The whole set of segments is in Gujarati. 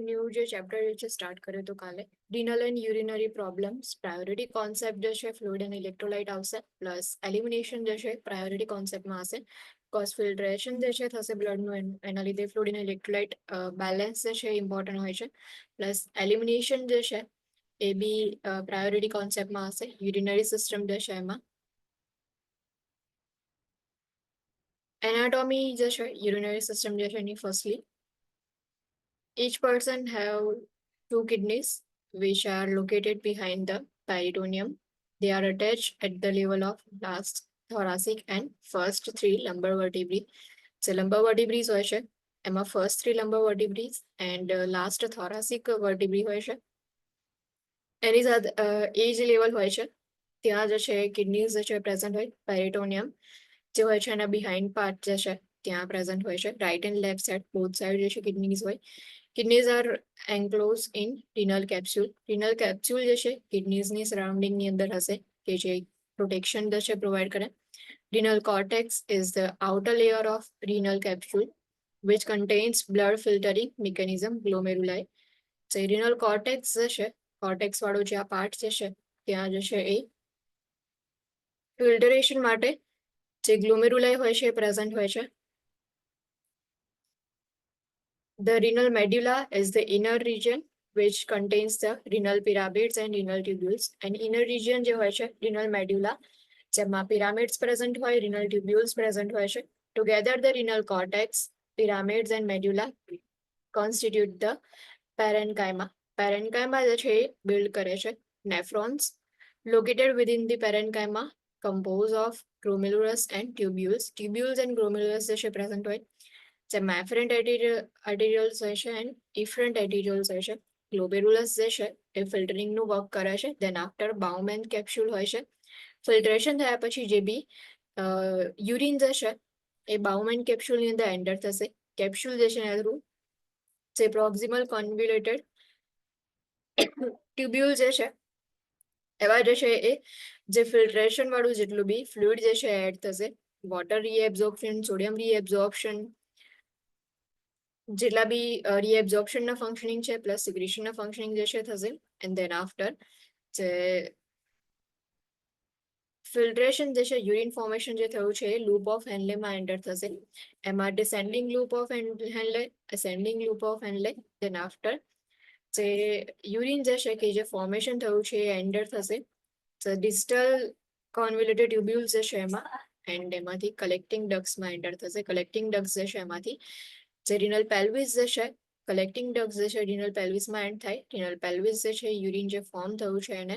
ન્યૂ જે ચેપ્ટર છે સ્ટાર્ટ કર્યો તો કાલે renal and urinary problems priority concept જે છે ફ્લુઇડ એન્ડ ઇલેક્ટ્રોલાઇટ આવશે પ્લસ એલિમિનેશન જે છે પ્રાયોરિટી કોન્સેપ્ટમાં હશે કોઝ ફિલ્ટ્રેશન જે છે થશે બ્લડનું એના લીધે ફ્લુઇડ એન્ડ ઇલેક્ટ્રોલાઇટ બેલેન્સ જે છે ઇમ્પોર્ટન્ટ હોય છે પ્લસ એલિમિનેશન જે છે એ બી પ્રાયોરિટી કોન્સેપ્ટમાં હશે યુરિનરી સિસ્ટમ જે છે એમાં એનાટોમી જે છે યુરિનરી સિસ્ટમ જે છે એની firstly each person have two kidneys which are located behind the peritoneum. They are attached at the level of last thoracic and first three lumbar vertebrae. So lumbar vertebrae હોય છે એમાં first three lumbar vertebrae and last thoracic vertebrae હોય છે એની સાથે એ જ લેવલ હોય છે ત્યાં જે છે કિડનીઝ જે છે પ્રેઝન્ટ હોય પેરિટોનિયમ જે હોય છે એના બિહાઇન્ડ પાર્ટ જે છે ત્યાં પ્રેઝન્ટ હોય છે right and left side both side જે છે કિડનીઝ હોય kidneys are enclose in renal capsule renal capsule જે છે કિડનીઝની સરાઉન્ડિંગની અંદર હશે કે જે પ્રોટેક્શન જે છે પ્રોવાઈડ કરે renal cortex is the outer layer of renal capsule which contains blood filtering mechanism glomeruli. So renal cortex જે છે કોર્ટેક્સ વાળો જે આ પાર્ટ જે છે ત્યાં જે છે એ ફિલ્ટરેશન માટે જે ગ્લોમેરુલાઈ હોય છે એ પ્રેઝન્ટ હોય છે. The renal medulla is the inner region which contains the renal pyramids and renal tubules. And inner region જે હોય છે renal medulla જેમાં pyramids present હોય renal tubules present હોય છે. Together the renal cortex, pyramids and medulla constitute the parenchyma. Parenchyma જે છે એ build કરે છે nephrons located within the parenchyma compose of glomerulus and tubules. Tubules and glomerulus જે છે present હોય જેમાં afferent arterioles હોય છે and efferent arterioles હોય છે. ગ્લોમેરુલસ જે છે એ ફિલ્ટરિંગનું વર્ક કરે છે દેન આફ્ટર બાઉમેન કેપ્સ્યુલ હોય છે ફિલ્ટ્રેશન થયા પછી જે બી યુરિન જે છે એ બાઉમેન કેપ્સ્યુલની અંદર એન્ટર થશે કેપ્સ્યુલ જે છે એના થ્રુ જે પ્રોક્સિમલ કોન્વ્યુલેટેડ ટ્યુબ્યુલ જે છે એવા જે છે એ જે ફિલ્ટ્રેશન વાળું જેટલું બી ફ્લુઇડ જે છે એડ થશે વોટર રીએબ્ઝોર્પ્શન સોડિયમ રીએબ્ઝોર્પ્શન જેટલા બી રીએબ્ઝોર્પ્શનના ફંક્શનિંગ છે પ્લસ સિક્રેશનના ફંક્શનિંગ જે છે થશે એન્ડ દેન આફ્ટર જે ફિલ્ટ્રેશન જે છે યુરિન ફોર્મેશન જે થયું છે એ લૂપ ઓફ હેનલેમાં એન્ટર થશે એમાં descending loop of Henle ascending loop of Henle then after જે યુરિન જે છે કે જે ફોર્મેશન થયું છે એ એન્ટર થશે ડિસ્ટલ કોન્વ્યુલેટેડ ટ્યુબ્યુલ્સ જે છે એમાં એન્ડ એમાંથી કલેક્ટિંગ ડક્સમાં એન્ટર થશે કલેક્ટિંગ ડક્સ જે છે એમાંથી જે રિનલ પેલ્વિસ જે છે કલેક્ટિંગ ડક્સ જે છે રિનલ પેલ્વિસમાં એન્ડ થાય રિનલ પેલ્વિસ જે છે યુરિન જે ફોર્મ થયું છે એને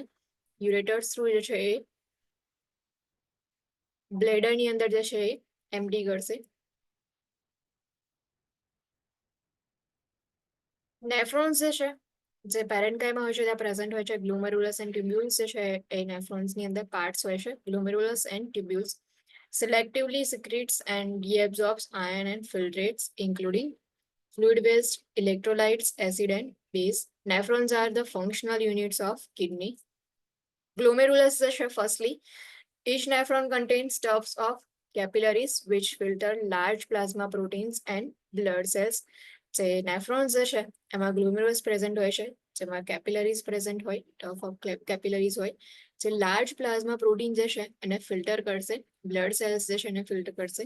યુરેટર્સ થ્રુ જે છે એ બ્લેડરની અંદર જે છે એ એમ્પ્ટી કરશે નેફ્રોન્સ જે છે જે પેરેન્કાઇમાં હોય છે ત્યાં પ્રેઝન્ટ હોય છે ગ્લોમેરુલસ એન્ડ ટ્યુબ્યુલ્સ જે છે એ નેફ્રોન્સની અંદર પાર્ટ્સ હોય છે ગ્લોમેરુલસ and ટ્યુબ્યુલ્સ selectively secretes and reabsorbs iron and filtrates including fluid-based electrolytes, acid and base. Nephrons are the functional units of kidney. Glomerulus firstly, each nephron contains tufts of capillaries which filter large plasma proteins and blood cells. જે નેફ્રોન્સ જે છે એમાં ગ્લોમેરુલસ પ્રેઝન્ટ હોય છે જેમાં કેપિલરીઝ પ્રેઝન્ટ હોય ટફ ઓફ કેપિલરીઝ હોય જે લાર્જ પ્લાઝમા પ્રોટીન જે છે એને ફિલ્ટર કરશે બ્લડ સેલ્સ જે છે એને ફિલ્ટર કરશે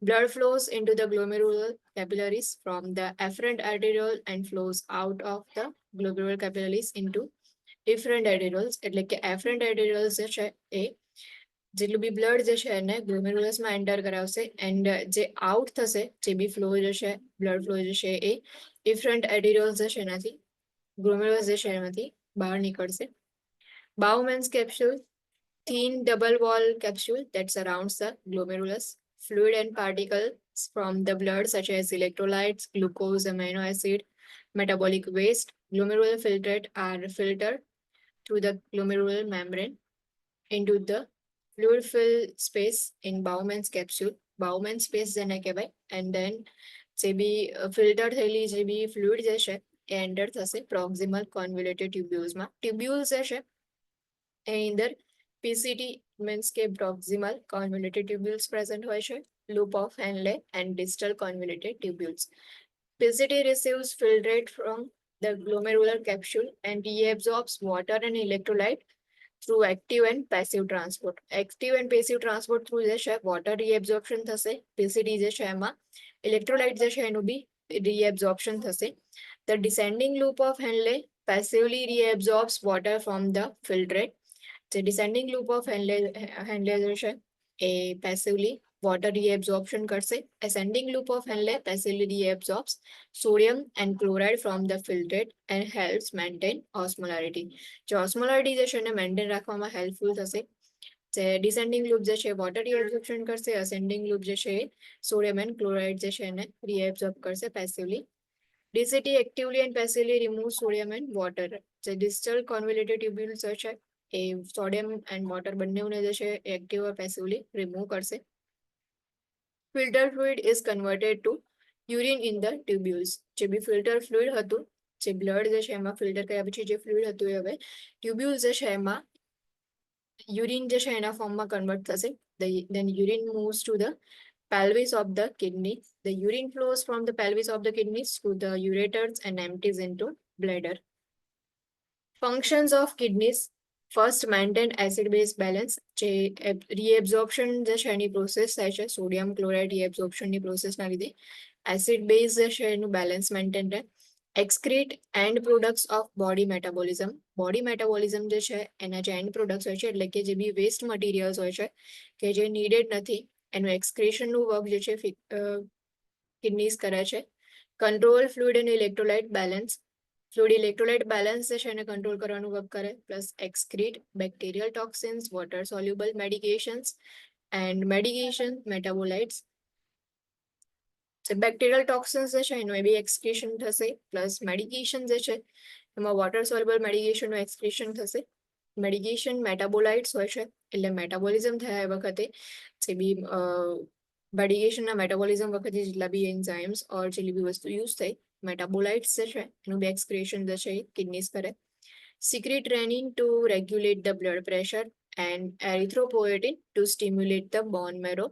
blood flows into the glomerular capillaries from the afferent arteriole and flows out of the glomerular capillaries into efferent arterioles એટલે કે afferent arterioles જે છે એ જેટલું બી બ્લડ જે છે એને ગ્લોમેરુલસમાં એન્ટર કરાવશે એન્ડ જે આઉટ થશે જે બી ફ્લો જે છે બ્લડ ફ્લો જે છે એ ઇફરન્ટ એડિરોલ્સ જે છે એનાથી ગ્લોમેરુલસ જે છે એમાંથી બહાર નીકળશે બાઉમેન્સ capsule thin double wall capsule that surrounds the glomerulus fluid and particles from the blood such as electrolytes glucose amino acid metabolic waste glomerular filtrate are filtered through the glomerular membrane into the fluid fill space in Bowman's capsule. Bowman space જેને કહેવાય and then જે બી ફિલ્ટર થયેલી જે બી ફ્લુઇડ જે છે એ એન્ટર થશે પ્રોક્સિમલ કોન્વ્યુલેટેડ ટ્યુબ્યુલ્સમાં ટ્યુબ્યુલ્સ જે છે એની અંદર પીસીટી મીન્સ કે પ્રોક્સિમલ કોન્વ્યુલેટેડ ટ્યુબ્યુલ્સ પ્રેઝન્ટ હોય છે loop of Henle and distal convoluted tubules PCT receives filtrate from the glomerular capsule and reabsorbs water and electrolyte through active and passive transport. Active and passive transport through જે છે water reabsorption થશે. PCT જે છે એમાં electrolyte જે છે એનું બી reabsorption થશે. The descending loop of Henle passively reabsorbs water from the filtrate. The descending loop of Henle જે છે એ passively water reabsorption કરશે. Ascending loop of Henle passively reabsorbs sodium and chloride from the filtrate and helps maintain osmolarity. જે osmolarity જે છે એને maintain રાખવામાં helpful થશે. જે descending loop જે છે water reabsorption કરશે. Ascending loop જે છે sodium and chloride જે છે એને reabsorb કરશે passively. DCT actively and passively removes sodium and water. જે distal convoluted tubules છે એ સોડિયમ એન્ડ વોટર બંનેને જે છે એક્ટિવ ઓર પેસિવલી રિમૂવ કરશે. Filter fluid is converted to urine in the tubules. જે બી ફિલ્ટર ફ્લુઇડ હતું, જે બ્લડ જે છે એમાં ફિલ્ટર કર્યા પછી જે ફ્લુઇડ હતું એ હવે ટ્યુબ્યુલ્સ જે છે એમાં યુરિન જે છે એના ફોર્મમાં કન્વર્ટ થશે. Then urine moves to the pelvis of the kidney. The urine flows from the pelvis of the kidneys to the ureters and empties into bladder. Functions of kidneys. First, maintain acid-base balance. જે reabsorption જે છે એની પ્રોસેસ થાય છે સોડિયમ ક્લોરાઇડ reabsorptionની પ્રોસેસના લીધે એસિડ બેઝ જે છે એનું બેલેન્સ મેન્ટેન રહે. Excrete end products of body metabolism. Body metabolism જે છે એના જે એન્ડ પ્રોડક્ટ્સ હોય છે એટલે કે જે બી વેસ્ટ મટીરિયલ્સ હોય છે કે જે નીડેડ નથી એનું એક્સક્રેશનનું વર્ક જે છે કિડનીઝ કરે છે. Control fluid and electrolyte balance. Fluid electrolyte balance જે છે એને કંટ્રોલ કરવાનું વર્ક કરે. Plus excrete bacterial toxins, water soluble medications and medication metabolites. Bacterial toxins જે છે એનું એ બી એક્સક્રીશન થશે. પ્લસ મેડિકેશન જે છે એમાં વોટર સોલ્યુબલ મેડિકેશનનું એક્સક્રીશન થશે. મેડિકેશન મેટાબોલાઇટ્સ હોય છે એટલે મેટાબોલિઝમ થયા એ વખતે જે બી મેડિકેશનના મેટાબોલિઝમ વખતે જેટલા બી એન્ઝાઇમ્સ ઓર જેટલી બી વસ્તુ યુઝ થઈ મેટાબોલાઇટ્સ જે છે એનું બી એક્સક્રેશન જે છે એ કિડનીઝ કરે. Secrete renin to regulate the blood pressure and erythropoietin to stimulate the bone marrow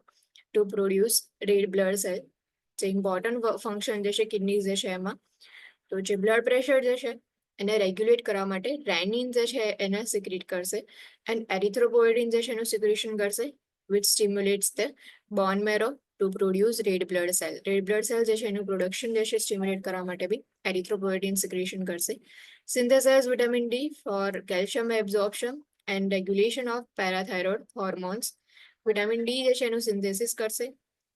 to produce red blood cell. જે ઇમ્પોર્ટન્ટ ફંક્શન જે છે કિડનીઝ જે છે એમાં તો જે બ્લડ પ્રેશર જે છે એને રેગ્યુલેટ કરવા માટે રેનિન જે છે એને સિક્રેટ કરશે એન્ડ એરિથ્રોપોએટિન જે છે એનું સિક્રેશન કરશે which stimulates the bone marrow to produce red blood cell. Red blood cell જે છે એનું પ્રોડક્શન જે છે સ્ટિમ્યુલેટ કરવા માટે બી એરિથ્રોપોએટિન સિક્રેશન કરશે. Synthesize vitamin D for calcium absorption and regulation of parathyroid hormones. Vitamin D જે છે એનું સિન્થેસિસ કરશે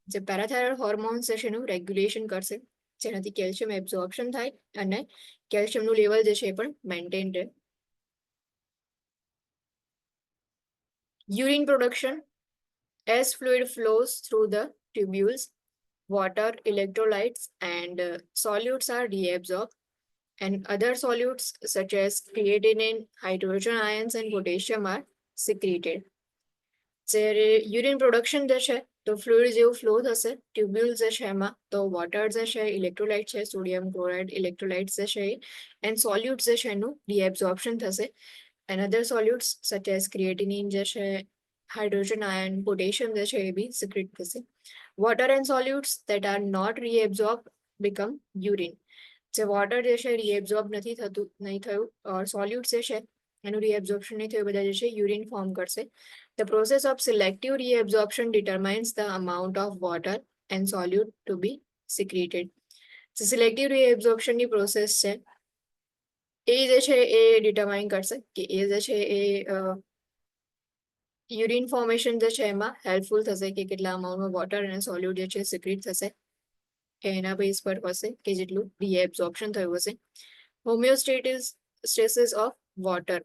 જે પેરાથાયરોઇડ હોર્મોન્સ જે છે એનું રેગ્યુલેશન કરશે જેનાથી કેલ્શિયમ એબ્ઝોર્પ્શન થાય અને કેલ્શિયમનું લેવલ જે છે એ પણ મેન્ટેન રહે. Urine production. As fluid flows through the tubules, water, electrolytes, and solutes are reabsorbed, and other solutes such as creatinine, hydrogen ions, and potassium are secreted. જ્યારે યુરિન પ્રોડક્શન જે છે તો ફ્લુઇડ જેવું ફ્લો થશે ટ્યુબ્યુલ જે છે એમાં તો વોટર જે છે ઇલેક્ટ્રોલાઇટ છે સોડિયમ ક્લોરાઇડ ઇલેક્ટ્રોલાઇટ્સ જે છે એન્ડ સોલ્યુટ્સ જે છે એનું રીએબ્ઝોર્પ્શન થશે and other સોલ્યુટ્સ such as creatinine જે છે હાઇડ્રોજન આયન પોટેશિયમ જે છે એ બી સિક્રેટ થશે. Water and solutes that are not reabsorb become urine. જે વોટર જે છે રીએબ્ઝોર્બ નહીં થયું ઓર સોલ્યુટ્સ જે છે એનું રીએબ્ઝોર્પ્શન નહીં થયું બધા જે છે યુરિન ફોર્મ કરશે. The process of selective reabsorption determines the amount of water and solute to be secreted. So selective reabsorption ની પ્રોસેસ છે એ જે છે એ ડિટરમાઇન કરશે કે એ જે છે એ યુરિન ફોર્મેશન જે છે એમાં હેલ્પફુલ થશે કે કેટલા અમાઉન્ટમાં વોટર અને સોલ્યુટ જે છે સિક્રેટ થશે એના બેઝ પર હશે કે જેટલું રીએબ્ઝોર્પ્શન થયું હશે. Homeostasis of water.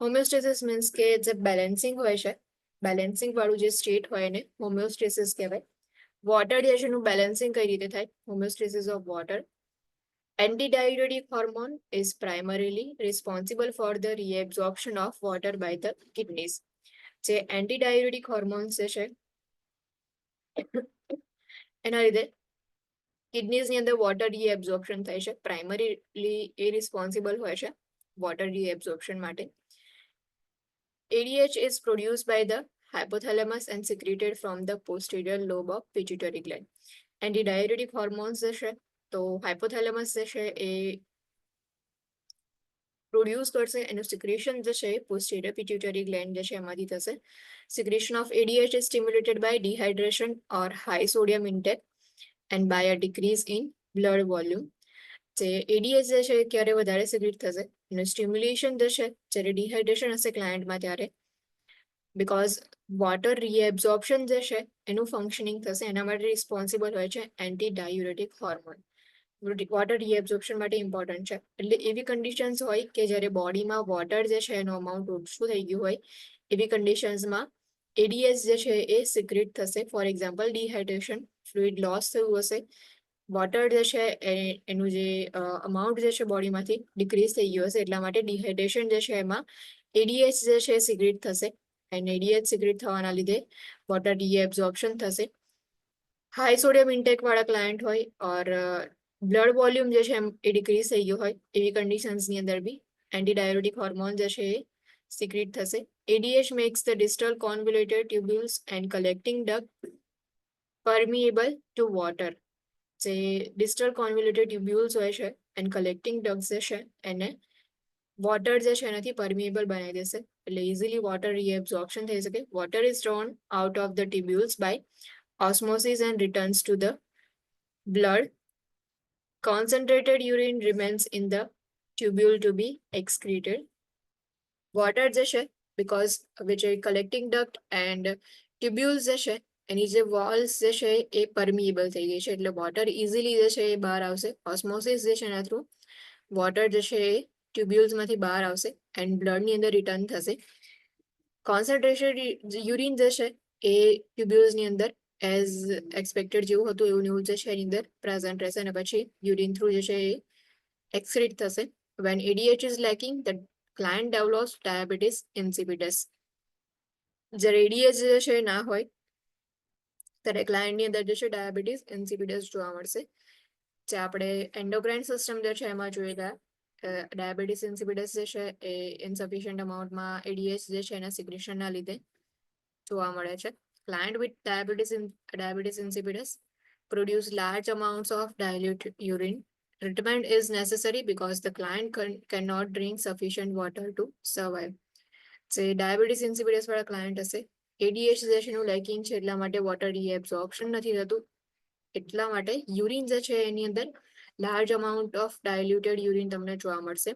Homeostasis means કે જે બેલેન્સિંગ હોય છે બેલેન્સિંગ વાળું જે સ્ટેટ હોય એને હોમિયોસ્ટેસિસ કહેવાય. વોટર જે છે એનું બેલેન્સિંગ કઈ રીતે થાય homeostasis of water. Antidiuretic hormone is primarily responsible for the reabsorption of water by the kidneys. જે એન્ટીડાયુરેટિક હોર્મોન્સ જે છે એના લીધે કિડનીઝની અંદર વોટર રીએબ્ઝોર્પ્શન થાય છે પ્રાઇમરીલી એ રિસ્પોન્સિબલ હોય છે વોટર રીએબ્ઝોર્પ્શન માટે. ADH is produced by the hypothalamus and secreted from the posterior lobe of pituitary gland. Antidiuretic hormones જે છે તો હાઇપોથેલેમસ જે છે એ પ્રોડ્યુસ કરશે, એનું સિક્રેશન જે છે પોસ્ટીરિયર પિટ્યુટરી ગ્લેન્ડ જે છે એમાંથી થશે. Secretion of ADH is stimulated by dehydration or high sodium intake and by a decrease in blood volume. જે ADH જે છે ક્યારે વધારે સિક્રેટ થશે, એનું સ્ટિમ્યુલેશન જે છે જ્યારે ડિહાઇડ્રેશન હશે ક્લાયન્ટમાં ત્યારે, બિકોઝ વોટર રીએબ્ઝોર્પ્શન જે છે એનું ફંક્શનિંગ થશે, એના માટે રિસ્પોન્સિબલ હોય છે એન્ટી ડાયુરેટિક હોર્મોન. વોટર રીએબ્ઝોર્પ્શન માટે ઇમ્પોર્ટન્ટ છે. એટલે એવી કન્ડિશન્સ હોય કે જ્યારે બોડીમાં વોટર જે છે એનું અમાઉન્ટ ઓછું થઈ ગયું હોય, એવી કન્ડિશન્સમાં ADH જે છે એ સિક્રેટ થશે. For example dehydration, fluid loss થયું હશે, વોટર જે છે એનું જે અમાઉન્ટ જે છે બોડીમાંથી ડિક્રીઝ થઈ ગયું હશે, એટલા માટે ડિહાઇડ્રેશન જે છે એમાં ADH જે છે સિક્રેટ થશે, અને ADH સિક્રેટ થવાના લીધે વોટર રીએબ્ઝોર્પ્શન થશે. હાઈ સોડિયમ ઇન્ટેક વાળા ક્લાયન્ટ હોય ઓર બ્લડ વોલ્યુમ જે છે એ ડિક્રીઝ થઈ ગયું હોય, એવી કન્ડિશન્સની અંદર બી એન્ટી ડાયુરેટિક હોર્મોન જે છે એ સિક્રેટ થશે. ADH makes the distal convoluted tubules and collecting duct permeable to water. જે distal convoluted tubules હોય છે and collecting ducts જે છે એને વોટર જે છે એનાથી પરમિએબલ બનાવી દેશે, એટલે ઇઝીલી વોટર રીએબ્ઝોર્પ્શન થઈ શકે. Water is drawn out of the tubules by osmosis and returns to the blood. Concentrated urine remains in the tubule to be excreted. Water જે છે because which are collecting duct and tubules જે છે એની જે વોલ્સ જે છે એ પરમિએબલ થઈ ગઈ છે, એટલે વોટર ઇઝીલી જે છે એ બહાર આવશે. ઓસ્મોસિસ જે છે એના થ્રુ વોટર જે છે એ ટ્યુબ્યુલ્સમાંથી બહાર આવશે એન્ડ બ્લડની અંદર રિટર્ન થશે. કોન્સન્ટ્રેટેડ યુરિન જે છે એ ટ્યુબ્યુલ્સની અંદર એઝ એક્સપેક્ટેડ જેવું હતું એવું ન્યૂઝ જે છે એની અંદર પ્રેઝન્ટ રહેશે, અને પછી યુરિન થ્રુ જે છે એ એક્સક્રીટ થશે. When ADH is lacking, the client develops diabetes insipidus. જ્યારે ADH જે છે ના હોય ત્યારે ક્લાયન્ટની અંદર જે છે ડાયાબિટીસ ઇન્સિપિડસ જોવા મળશે. જે આપણે એન્ડોક્રાઇન સિસ્ટમ જે છે એમાં જોયેલા ડાયાબિટીસ ઇન્સિપિડસ જે છે એ ઇનસફિશિયન્ટ અમાઉન્ટમાં ADH જે છે એના સિક્રેશનના લીધે જોવા મળે છે. Client with diabetes insipidus produce large amounts of dilute urine. Treatment is necessary because the client cannot drink sufficient water to survive. જે ડાયાબિટીસ ઇન્સિપિડસ વાળા ક્લાયન્ટ હશે, ADH જે છે એનું લેકિંગ છે એટલા માટે વોટર રીએબ્ઝોર્પ્શન નથી થતું, એટલા માટે યુરિન જે છે એની અંદર લાર્જ અમાઉન્ટ ઓફ ડાયલ્યુટેડ યુરિન તમને જોવા મળશે.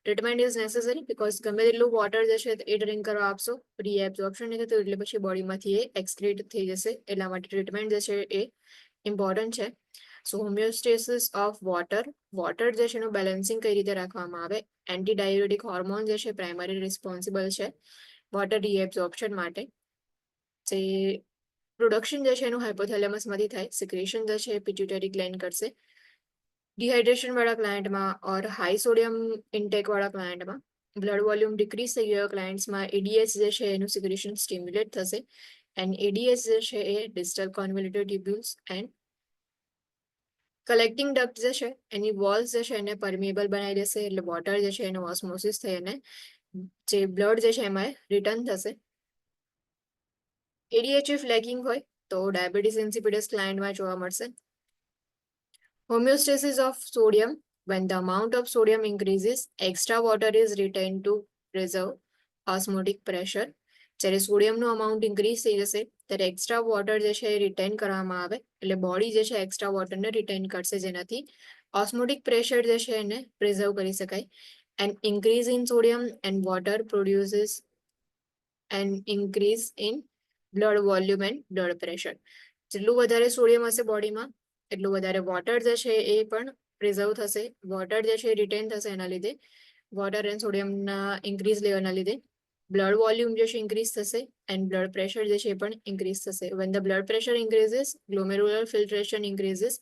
ટ્રીટમેન્ટ ઇઝ નેસેસરી બીકોઝ ગમે તેટલું વોટર જે છે એ ડ્રિંક કરવા આપશો, રીએબ્ઝોર્પ્શન નહીં થતું એટલે પછી બોડીમાંથી એ એક્સક્રીટ થઈ જશે, એટલા માટે ટ્રીટમેન્ટ જે છે એ ઇમ્પોર્ટન્ટ છે. સો હોમિયોસ્ટેસિસ ઓફ વોટર જે છે એનું બેલેન્સિંગ કઈ રીતે રાખવામાં આવે, એન્ટી ડાયુરેટિક હોર્મોન જે છે પ્રાઇમરી રિસ્પોન્સિબલ છે વોટર રીએબ્ઝોર્પ્શન માટે. જે પ્રોડક્શન જે છે એનું હાઇપોથેલેમસમાંથી થાય, સિક્રેશન જે છે એ પિટ્યુટરી ગ્લેન્ડ કરશે. ડિહાઇડ્રેશન વાળા ક્લાયન્ટમાં ઓર હાઈ સોડિયમ ઇન્ટેક વાળા ક્લાયન્ટમાં, બ્લડ વોલ્યુમ ડિક્રીઝ થઈ ગયો ક્લાયન્ટ્સમાં ADH જે છે એનું સિક્રેશન સ્ટિમ્યુલેટ થશે, એન્ડ ADH જે છે એ ડિસ્ટલ કોન્વોલ્યુટેડ ટ્યુબ્યુલ્સ એન્ડ કલેક્ટિંગ ડક્ટ જે છે એની વોલ્સ જે છે એને પરમિએબલ બનાવી દેશે, એટલે વોટર જે છે એનું ઓસ્મોસિસ થઈ અને જે બ્લડ જે છે એમાં રિટર્ન થશે. ADH if lacking હોય તો ડાયાબિટીસ ઇન્સિપિડસ ક્લાયન્ટમાં જોવા મળશે. Homeostasis of sodium, when the amount of sodium increases, extra water is retained to preserve osmotic pressure. જ્યારે સોડિયમનું અમાઉન્ટ ઇન્ક્રીઝ થઈ જશે ત્યારે એક્સ્ટ્રા વોટર જે છે એ રિટેન કરવામાં આવે, એટલે બોડી જે છે એક્સ્ટ્રા વોટરને રિટેન કરશે, જેનાથી ઓસ્મોટિક પ્રેશર જે છે એને પ્રિઝર્વ કરી શકાય. And increase in sodium and water produces and increase in blood volume and blood pressure. જેટલું વધારે સોડિયમ હશે બોડીમાં એટલું વધારે વોટર જે છે એ પણ પ્રિઝર્વ થશે, વોટર જે છે રિટેન થશે, એના લીધે વોટર એન્ડ સોડિયમના ઇન્ક્રીઝ લેવાના લીધે બ્લડ વોલ્યુમ જે છે ઇન્ક્રીઝ થશે એન્ડ બ્લડ પ્રેશર જે છે એ પણ ઇન્ક્રીઝ થશે. When the blood pressure increases, glomerular filtration increases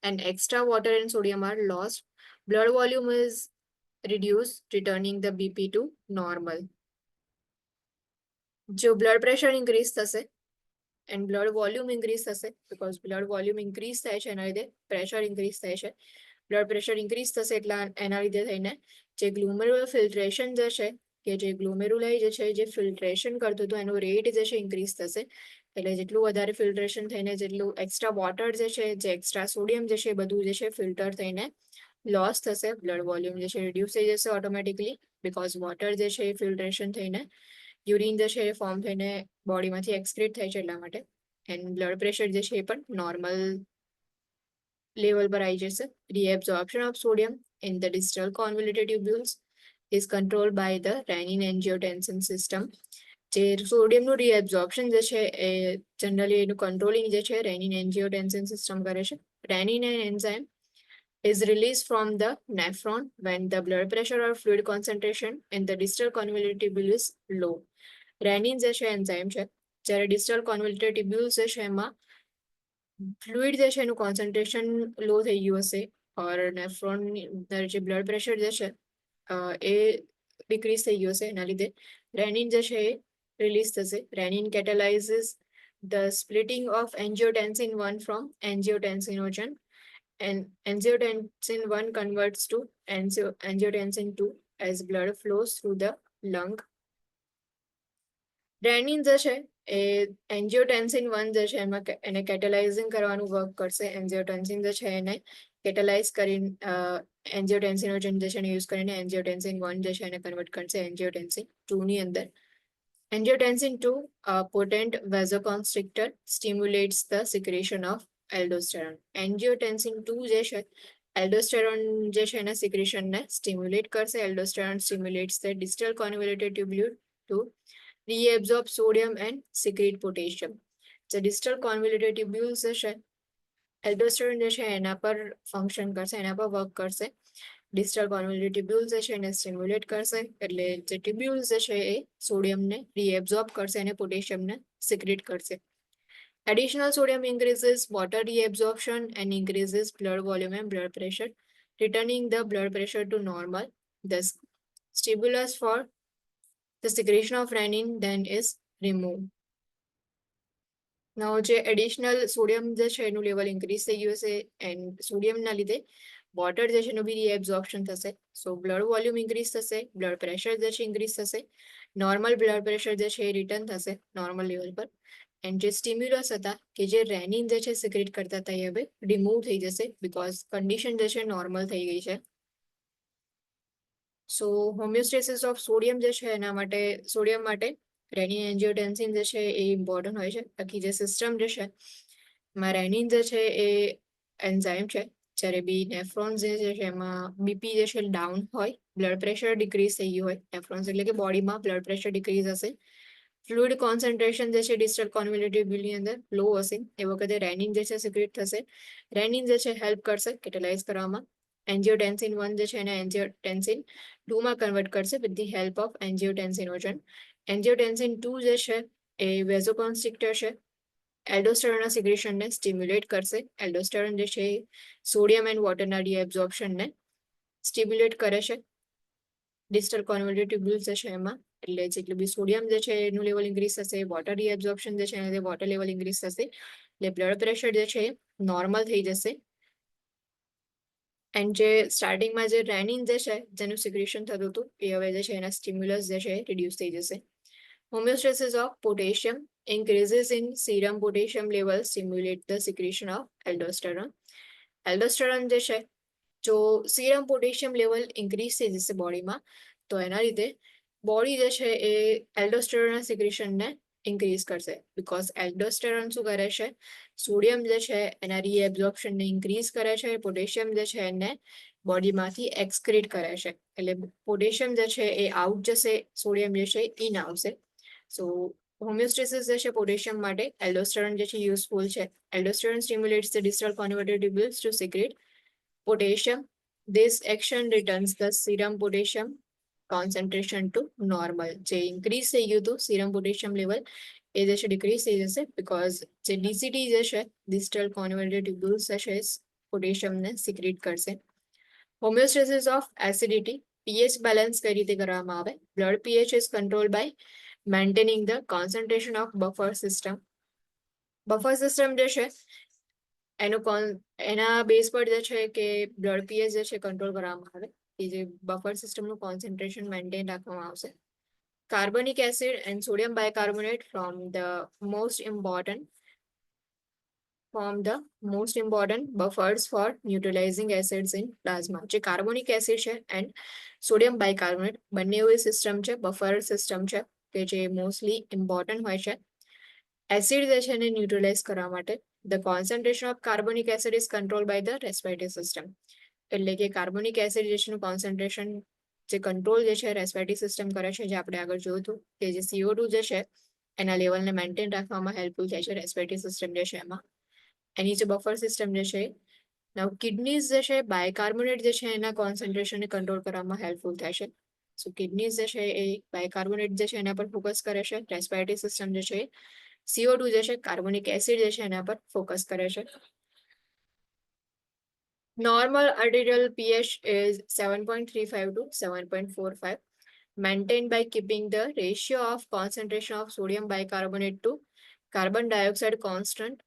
and extra water and sodium are lost. Blood volume is reduced, returning the BP to normal. જો બ્લડ પ્રેશર ઇન્ક્રીઝ થશે એન્ડ બ્લડ વોલ્યુમ ઇન્ક્રીઝ થશે, બીકોઝ બ્લડ વોલ્યુમ ઇન્ક્રીઝ થાય છે એના લીધે પ્રેશર ઇન્ક્રીઝ થાય છે, બ્લડ પ્રેશર ઇન્ક્રીઝ થશે એટલા એના લીધે થઈને જે ગ્લોમેરુલર ફિલ્ટ્રેશન જે છે કે જે ગ્લોમેરુલાઈ જે છે જે ફિલ્ટ્રેશન કરતું હતું એનું રેટ જે છે ઇન્ક્રીઝ થશે, એટલે જેટલું વધારે ફિલ્ટ્રેશન થઈને જેટલું એક્સ્ટ્રા વોટર જે છે, જે એક્સ્ટ્રા સોડિયમ જે છે, એ બધું જે છે ફિલ્ટર થઈને લોસ થશે. બ્લડ વોલ્યુમ જે છે રિડ્યુસ થઈ જશે ઓટોમેટિકલી, બીકોઝ વોટર જે છે એ ફિલ્ટ્રેશન થઈને યુરિન જે છે એ ફોર્મ થઈને બોડીમાંથી એક્સક્રીટ થાય છે એટલા માટે. એન્ડ બ્લડ પ્રેશર જે છે એ પણ નોર્મલ લેવલ પર આવી જશે. Reabsorption of sodium in the distal convoluted tubules is controlled by the renin-angiotensin system. જે સોડિયમનું રીએબ્ઝોર્પ્શન જે છે એ જનરલી એનું કંટ્રોલિંગ જે છે રેનિન એન્જિયોટેન્સિન સિસ્ટમ કરે છે. રેનિન enzyme is released from the nephron when the blood pressure or fluid concentration in the distal convoluted tubule is low. રેનિન જે છે એન્ઝાઇમ છે, જ્યારે ડિસ્ટલ કોન્વોલ્યુટેડ ટ્યુબ્યુલ્સ જે છે એમાં ફ્લુઇડ જે છે એનું કોન્સન્ટ્રેશન લો થઈ ગયું હશે, ઓર નેફ્રોનની અંદર જે બ્લડ પ્રેશર જે છે એ ડિક્રીઝ થઈ ગયું હશે, એના લીધે રેનિન જે છે એ રિલીઝ થશે. રેનિન catalyzes the splitting of angiotensin 1 from angiotensinogen, and angiotensin 1 converts to angiotensin 2 as blood flows through the lung. રેનિન જે છે એ એન્જિયોટેન્સિન 1 જે છે એમાં એને કેટેલાઇઝિંગ કરવાનું વર્ક કરશે. એન્જિયોટેન્સિન જે છે એને કેટેલાઇઝ કરીને એન્જિયોટેન્સિનોજન જે છે એને યુઝ કરીને એન્જિયોટેન્સિન 1 જે છે એને કન્વર્ટ કરશે એન્જિયોટેન્સિન 2 ની અંદર. Angiotensin 2, a potent vasoconstrictor, stimulates the secretion of aldosterone. Angiotensin 2 જે છે એલ્ડોસ્ટેરોન જે છે એના સિક્રેશનને સ્ટિમ્યુલેટ કરશે. એલ્ડોસ્ટેરોન સ્ટિમ્યુલેટ્સ the distal convoluted tubule to reabsorb sodium and secrete potassium. જે ડિસ્ટલ કોન્વોલ્યુટેડ ટ્યુબ્યુલ્સ જે છે એલ્ડોસ્ટેરોન જે છે એના પર ફંક્શન કરશે, એના પર વર્ક કરશે. ડિસ્ટલ કોન્વોલ્યુટેડ ટ્યુબ્યુલ્સ જે છે એને સ્ટિમ્યુલેટ કરશે, એટલે જે ટ્યુબ્યુલ્સ જે છે એ સોડિયમને રીએબ્ઝોર્બ કરશે અને પોટેશિયમને સિક્રેટ કરશે. Additional sodium increases water reabsorption and increases blood volume and blood pressure, returning the blood pressure to normal. The stimulus for the secretion of renin then is removed. Now જે એડિશનલ સોડિયમ જે છે એનું લેવલ ઇન્ક્રીઝ થઈ ગયું હશે, એન્ડ સોડિયમના લીધે વોટર જે છે એનું બી રીએબ્ઝોર્પ્શન થશે. સો બ્લડ વોલ્યુમ ઇન્ક્રીઝ થશે, બ્લડ પ્રેશર જે છે ઇન્ક્રીઝ થશે, નોર્મલ બ્લડ પ્રેશર જે છે એ રિટર્ન થશે નોર્મલ લેવલ પર. એન્ડ જે સ્ટિમ્યુલસ હતા કે જે રેનિન જે છે સિક્રેટ કરતા હતા એ હવે રિમૂવ થઈ જશે, બીકોઝ કન્ડિશન જે છે નોર્મલ થઈ ગઈ છે. સો હોમિયોસ્ટેસિસ ઓફ સોડિયમ જે છે એના માટે સોડિયમ માટે રેનિન એન્જિયોટેન્સિન જે છે એ ઇમ્પોર્ટન્ટ હોય છે. બાકી જે સિસ્ટમ જે છે એમાં રેનિન જે છે એ એન્ઝાઇમ છે, જ્યારે બી નેફ્રોન્સ જે છે એમાં બીપી જે છે ડાઉન હોય, બ્લડ પ્રેશર ડિક્રીઝ થઈ ગયું હોય. નેફ્રોન્સ એટલે કે બોડીમાં બ્લડ પ્રેશર ડિક્રીઝ હશે, ફ્લુઇડ કોન્સન્ટ્રેશન જે છે ડિસ્ટલ કોન્વોલ્યુટેડ ટ્યુબ્યુલની અંદર લો હશે, એ વખતે રેનિન જે છે સિક્રેટ થશે. રેનિન જે છે હેલ્પ કરશે કેટેલાઇઝ કરવામાં. એન્જિયોટેન્સિન 1 જે છે એને એન્જિયોટેન્સિન 2 માં કન્વર્ટ કરશે વિથ ધી હેલ્પ ઓફ એન્જિયોટેન્સિનોજન. એન્જિયોટેન્સિન 2 જે છે એ વેઝોકોન્સ્ટ્રિક્ટર છે, એલ્ડોસ્ટેરોનના સિક્રેશનને સ્ટિમ્યુલેટ કરશે. એલ્ડોસ્ટેરોન જે છે એ સોડિયમ એન્ડ વોટરના રીએબ્ઝોર્પ્શનને સ્ટિમ્યુલેટ કરે છે ડિસ્ટલ કોન્વોલ્યુટેડ ટ્યુબ્યુલ્સ જે છે એમાં. એટલે જેટલું બી સોડિયમ જે છે એનું લેવલ ઇન્ક્રીઝ થશે, વોટર રીએબ્ઝોર્પ્શન જે છે એને વોટર લેવલ ઇન્ક્રીઝ થશે, એટલે બ્લડ પ્રેશર જે છે એ નોર્મલ થઈ જશે. એન્ડ જે સ્ટાર્ટિંગમાં જે રેનિન જે છે જેનું સિક્રેશન થતું હતું એ હવે જે છે એના સ્ટિમ્યુલસ જે છે રિડ્યુસ થઈ જશે. Homeostasis of potassium increases in serum potassium level stimulate the secretion of aldosterone. એલ્ડોસ્ટેરોન જે છે જો સીરમ પોટેશિયમ લેવલ ઇન્ક્રીઝ થઈ જશે બોડીમાં, તો એના લીધે બોડી જે છે એ એલ્ડોસ્ટેરોનના સિક્રેશનને ઇન્ક્રીઝ કરશે, બીકોઝ એલ્ડોસ્ટેરોન શું કરે છે, સોડિયમ જે છે એના રીએબ્ઝોર્પ્શનને ઇન્ક્રીઝ કરે છે, પોટેશિયમ જે છે એને બોડીમાંથી એક્સક્રીટ કરે છે. એટલે પોટેશિયમ જે છે એ આઉટ જશે, સોડિયમ જે છે ઇન આવશે. સો હોમિયોસ્ટેસિસ જે છે પોટેશિયમ માટે એલ્ડોસ્ટેરોન જે છે યુઝફુલ છે. Aldosterone stimulates the distal converted tubules to secrete potassium. This action returns the serum potassium concentration to normal. જે ઇન્ક્રીઝ થઈ ગયું હતું serum potassium level એ જે છે ડિક્રીઝ થઈ જશે, બીકોઝ જે ડીસીટી જે છે ડિસ્ટલ કોન્વોલ્યુટેડ ટ્યુબ્યુલ્સ જે છે પોટેશિયમને સિક્રેટ કરશે. Homeostasis of acidity, pH balance કઈ રીતે કરવામાં આવે? Blood pH is control by maintaining the concentration of buffer system. Buffer system જે છે એના બેઝ પર જે છે કે બ્લડ પીએચ જે છે કંટ્રોલ કરવામાં આવે, કે જે બફર સિસ્ટમનું કોન્સન્ટ્રેશન મેન્ટેન રાખવામાં આવશે. carbonic acid and sodium bicarbonate form the most important buffers for neutralizing acids in plasma. જે કાર્બોનિક એસિડ છે એન્ડ સોડિયમ બાયકાર્બોનેટ બંને એવી સિસ્ટમ છે, બફર સિસ્ટમ છે કે જે મોસ્ટલી ઇમ્પોર્ટન્ટ હોય છે એસિડ જે છે એને ન્યુટ્રલાઇઝ કરવા માટે. The concentration of carbonic acid is control by the respiratory system. એટલે કે કાર્બોનિક એસિડ જે છે કોન્સન્ટ્રેશન જે કંટ્રોલ જે છે રેસ્પિરેટરી સિસ્ટમ કરે છે, જે આપણે આગળ જોયું હતું કે જે CO2 જે છે એના લેવલને મેન્ટેન રાખવામાં હેલ્પફુલ થાય છે રેસ્પિરેટરી સિસ્ટમ જે છે એમાં. એની જે બફર સિસ્ટમ જે છે કિડનીઝ જે છે બાયકાર્બોનેટ જે છે એના કોન્સન્ટ્રેશનને કંટ્રોલ કરવામાં હેલ્પફુલ થાય છે. સો કિડનીઝ જે છે એ બાયકાર્બોનેટ જે છે એના પર ફોકસ કરે છે. રેસ્પિરેટરી સિસ્ટમ જે છે CO2 જે છે કાર્બોનિક એસિડ જે છે એના પર ફોકસ કરે છે. Normal arterial pH is 7.35 to 7.45, maintained by keeping the ratio of concentration of sodium bicarbonate to carbon dioxide constant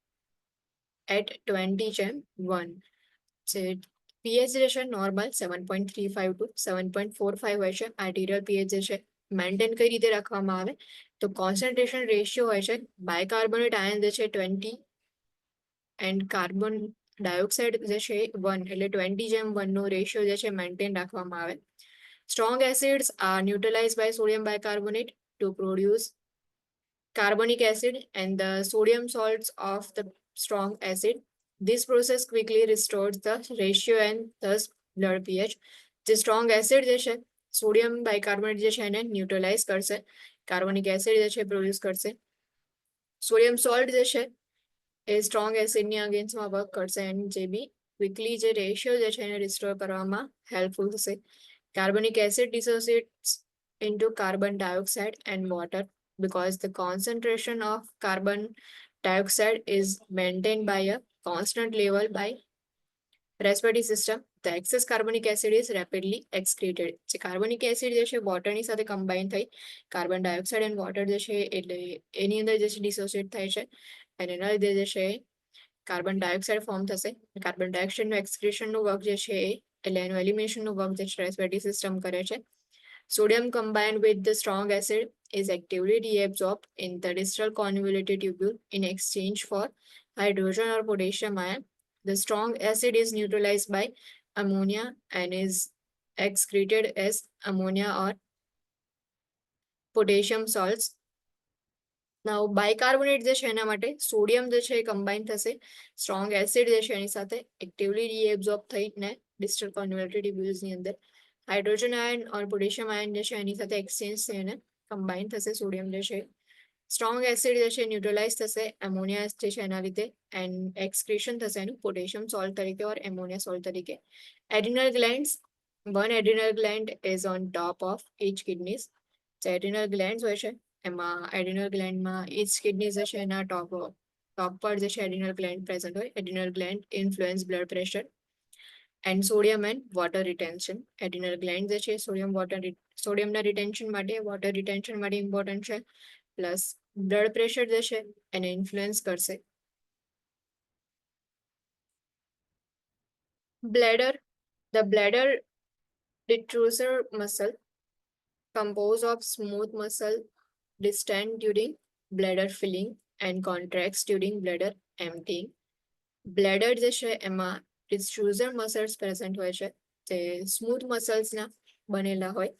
at 20:1. pH જે છે નોર્મલ 7.35 to 7.45 હોય છે. આર્ટિરિયલ pH જે છે મેન્ટેન કઈ રીતે રાખવામાં આવે તો કોન્સન્ટ્રેશન રેશિયો હોય છે બાયકાર્બોનેટ આયન જે છે 20 એન્ડ કાર્બન ડાયોક્સાઇડ જે છે 1, એટલે 20:1 નો રેશિયો જે છે મેન્ટેન રાખવામાં આવે. Strong acids are neutralise by sodium bicarbonate to produce carbonic acid and the sodium salts of the strong acid. This process quickly restores the ratio and thus blood pH. જે સ્ટ્રોંગ એસિડ જે છે સોડિયમ બાયકાર્બોનેટ જે છે એને ન્યુટ્રલાઇઝ કરશે, કાર્બોનિક એસિડ જે છે પ્રોડ્યુસ કરશે. સોડિયમ સોલ્ટ જે છે એ સ્ટ્રોંગ એસિડની અગેન્સ્ટમાં વર્ક કરશે એન્ડ જે બી ક્વિકલી જે રેશિયો જે છે એને રિસ્ટોર કરવામાં હેલ્પફુલ થશે. Carbonic acid dissociates into carbon dioxide and water because the concentration of carbon dioxide is maintained by a constant level by respiratory system. The excess carbonic acid is rapidly excreted. જે કાર્બોનિક એસિડ જે છે વોટરની સાથે કમ્બાઈન થઈ કાર્બન ડાયોક્સાઇડ એન્ડ વોટર જે છે એટલે એની અંદર જે છે ડિસોસિએટ થાય છે અને એના લીધે જે છે કાર્બન ડાયોક્સાઇડ ફોર્મ થશે. કાર્બન ડાયોક્સાઇડનું એક્સક્રીશનનું વર્ક જે છે એટલે એનું એલિમિનેશનનું વર્ક જે છે રેસ્પિરેટરી સિસ્ટમ કરે છે. Sodium combined with the strong acid is actively reabsorbed in the distal convoluted tubule in exchange for hydrogen or potassium ion. The strong acid is neutralized by ammonia and is excreted as ammonia or potassium salts. Now bicarbonate જે છે એના માટે સોડિયમ જે છે એ કમ્બાઈન થશે સ્ટ્રોંગ એસિડ જે છે એની સાથે એક્ટિવલી રીએબ્ઝોર્બ થઈને ડિસ્ટલ કોન્વોલ્યુટેડ ટ્યુબ્યુલ્સની અંદર હાઇડ્રોજન આયન ઓર પોટેશિયમ આયન જે છે એની સાથે એક્સચેન્જ થઈને કમ્બાઈન થશે સોડિયમ જે છે. સ્ટ્રોંગ એસિડ જે છે ન્યુટ્રલાઇઝ થશે એમોનિયા જે છે એના લીધે એન્ડ એક્સક્રીશન થશે એનું પોટેશિયમ સોલ્ટ તરીકે ઓર એમોનિયા સોલ્ટ તરીકે. Adrenal glands, one adrenal gland is on top of each kidneys. જે એડ્રિનલ ગ્લેન્ડ્સ હોય છે એમાં એડ્રિનલ ગ્લેન્ડમાં each kidneys જે છે એના ટોપ પર જે છે એડ્રિનલ ગ્લેન્ડ પ્રેઝન્ટ હોય. Adrenal gland influence blood pressure and sodium and water retention. Adrenal gland જે છે સોડિયમના રિટેન્શન માટે વોટર રિટેન્શન માટે ઇમ્પોર્ટન્ટ છે પ્લસ બ્લડ પ્રેશર જે છે એને ઇન્ફ્લુઅન્સ કરશે. Bladder, the bladder detrusor muscle composed of smooth muscle distend during bladder filling and contracts during bladder emptying. Bladder જે છે એમાં ડિસ્ટ્રુઝર મસલ્સ પ્રેઝન્ટ હોય છે જે સ્મૂથ મસલ્સના બનેલા હોય.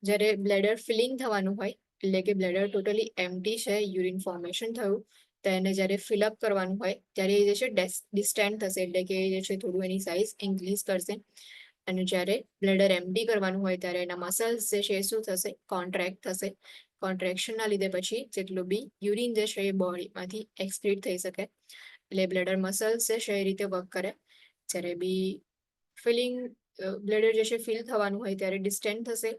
જ્યારે બ્લેડર ફિલિંગ થવાનું હોય એટલે કે બ્લેડર ટોટલી એમ્ટી છે, યુરિન ફોર્મેશન થયું તો એને જ્યારે ફિલઅપ કરવાનું હોય ત્યારે એ જે છે ડિસ્ટેન્ડ થશે એટલે કે જે છે થોડું એની સાઇઝ ઇન્ક્રીઝ કરશે અને જ્યારે બ્લેડર એમ્ટી કરવાનું હોય ત્યારે એના મસલ્સ જે છે એ શું થશે કોન્ટ્રેક્ટ થશે. કોન્ટ્રેક્શનના લીધે પછી જેટલું બી યુરિન જે છે એ બોડીમાંથી એક્સક્રીટ થઈ શકે એટલે બ્લેડર મસલ્સ જે છે એ રીતે વર્ક કરે. જ્યારે બી ફિલિંગ બ્લેડર જે છે ફિલ થવાનું હોય ત્યારે ડિસ્ટેન્ડ થશે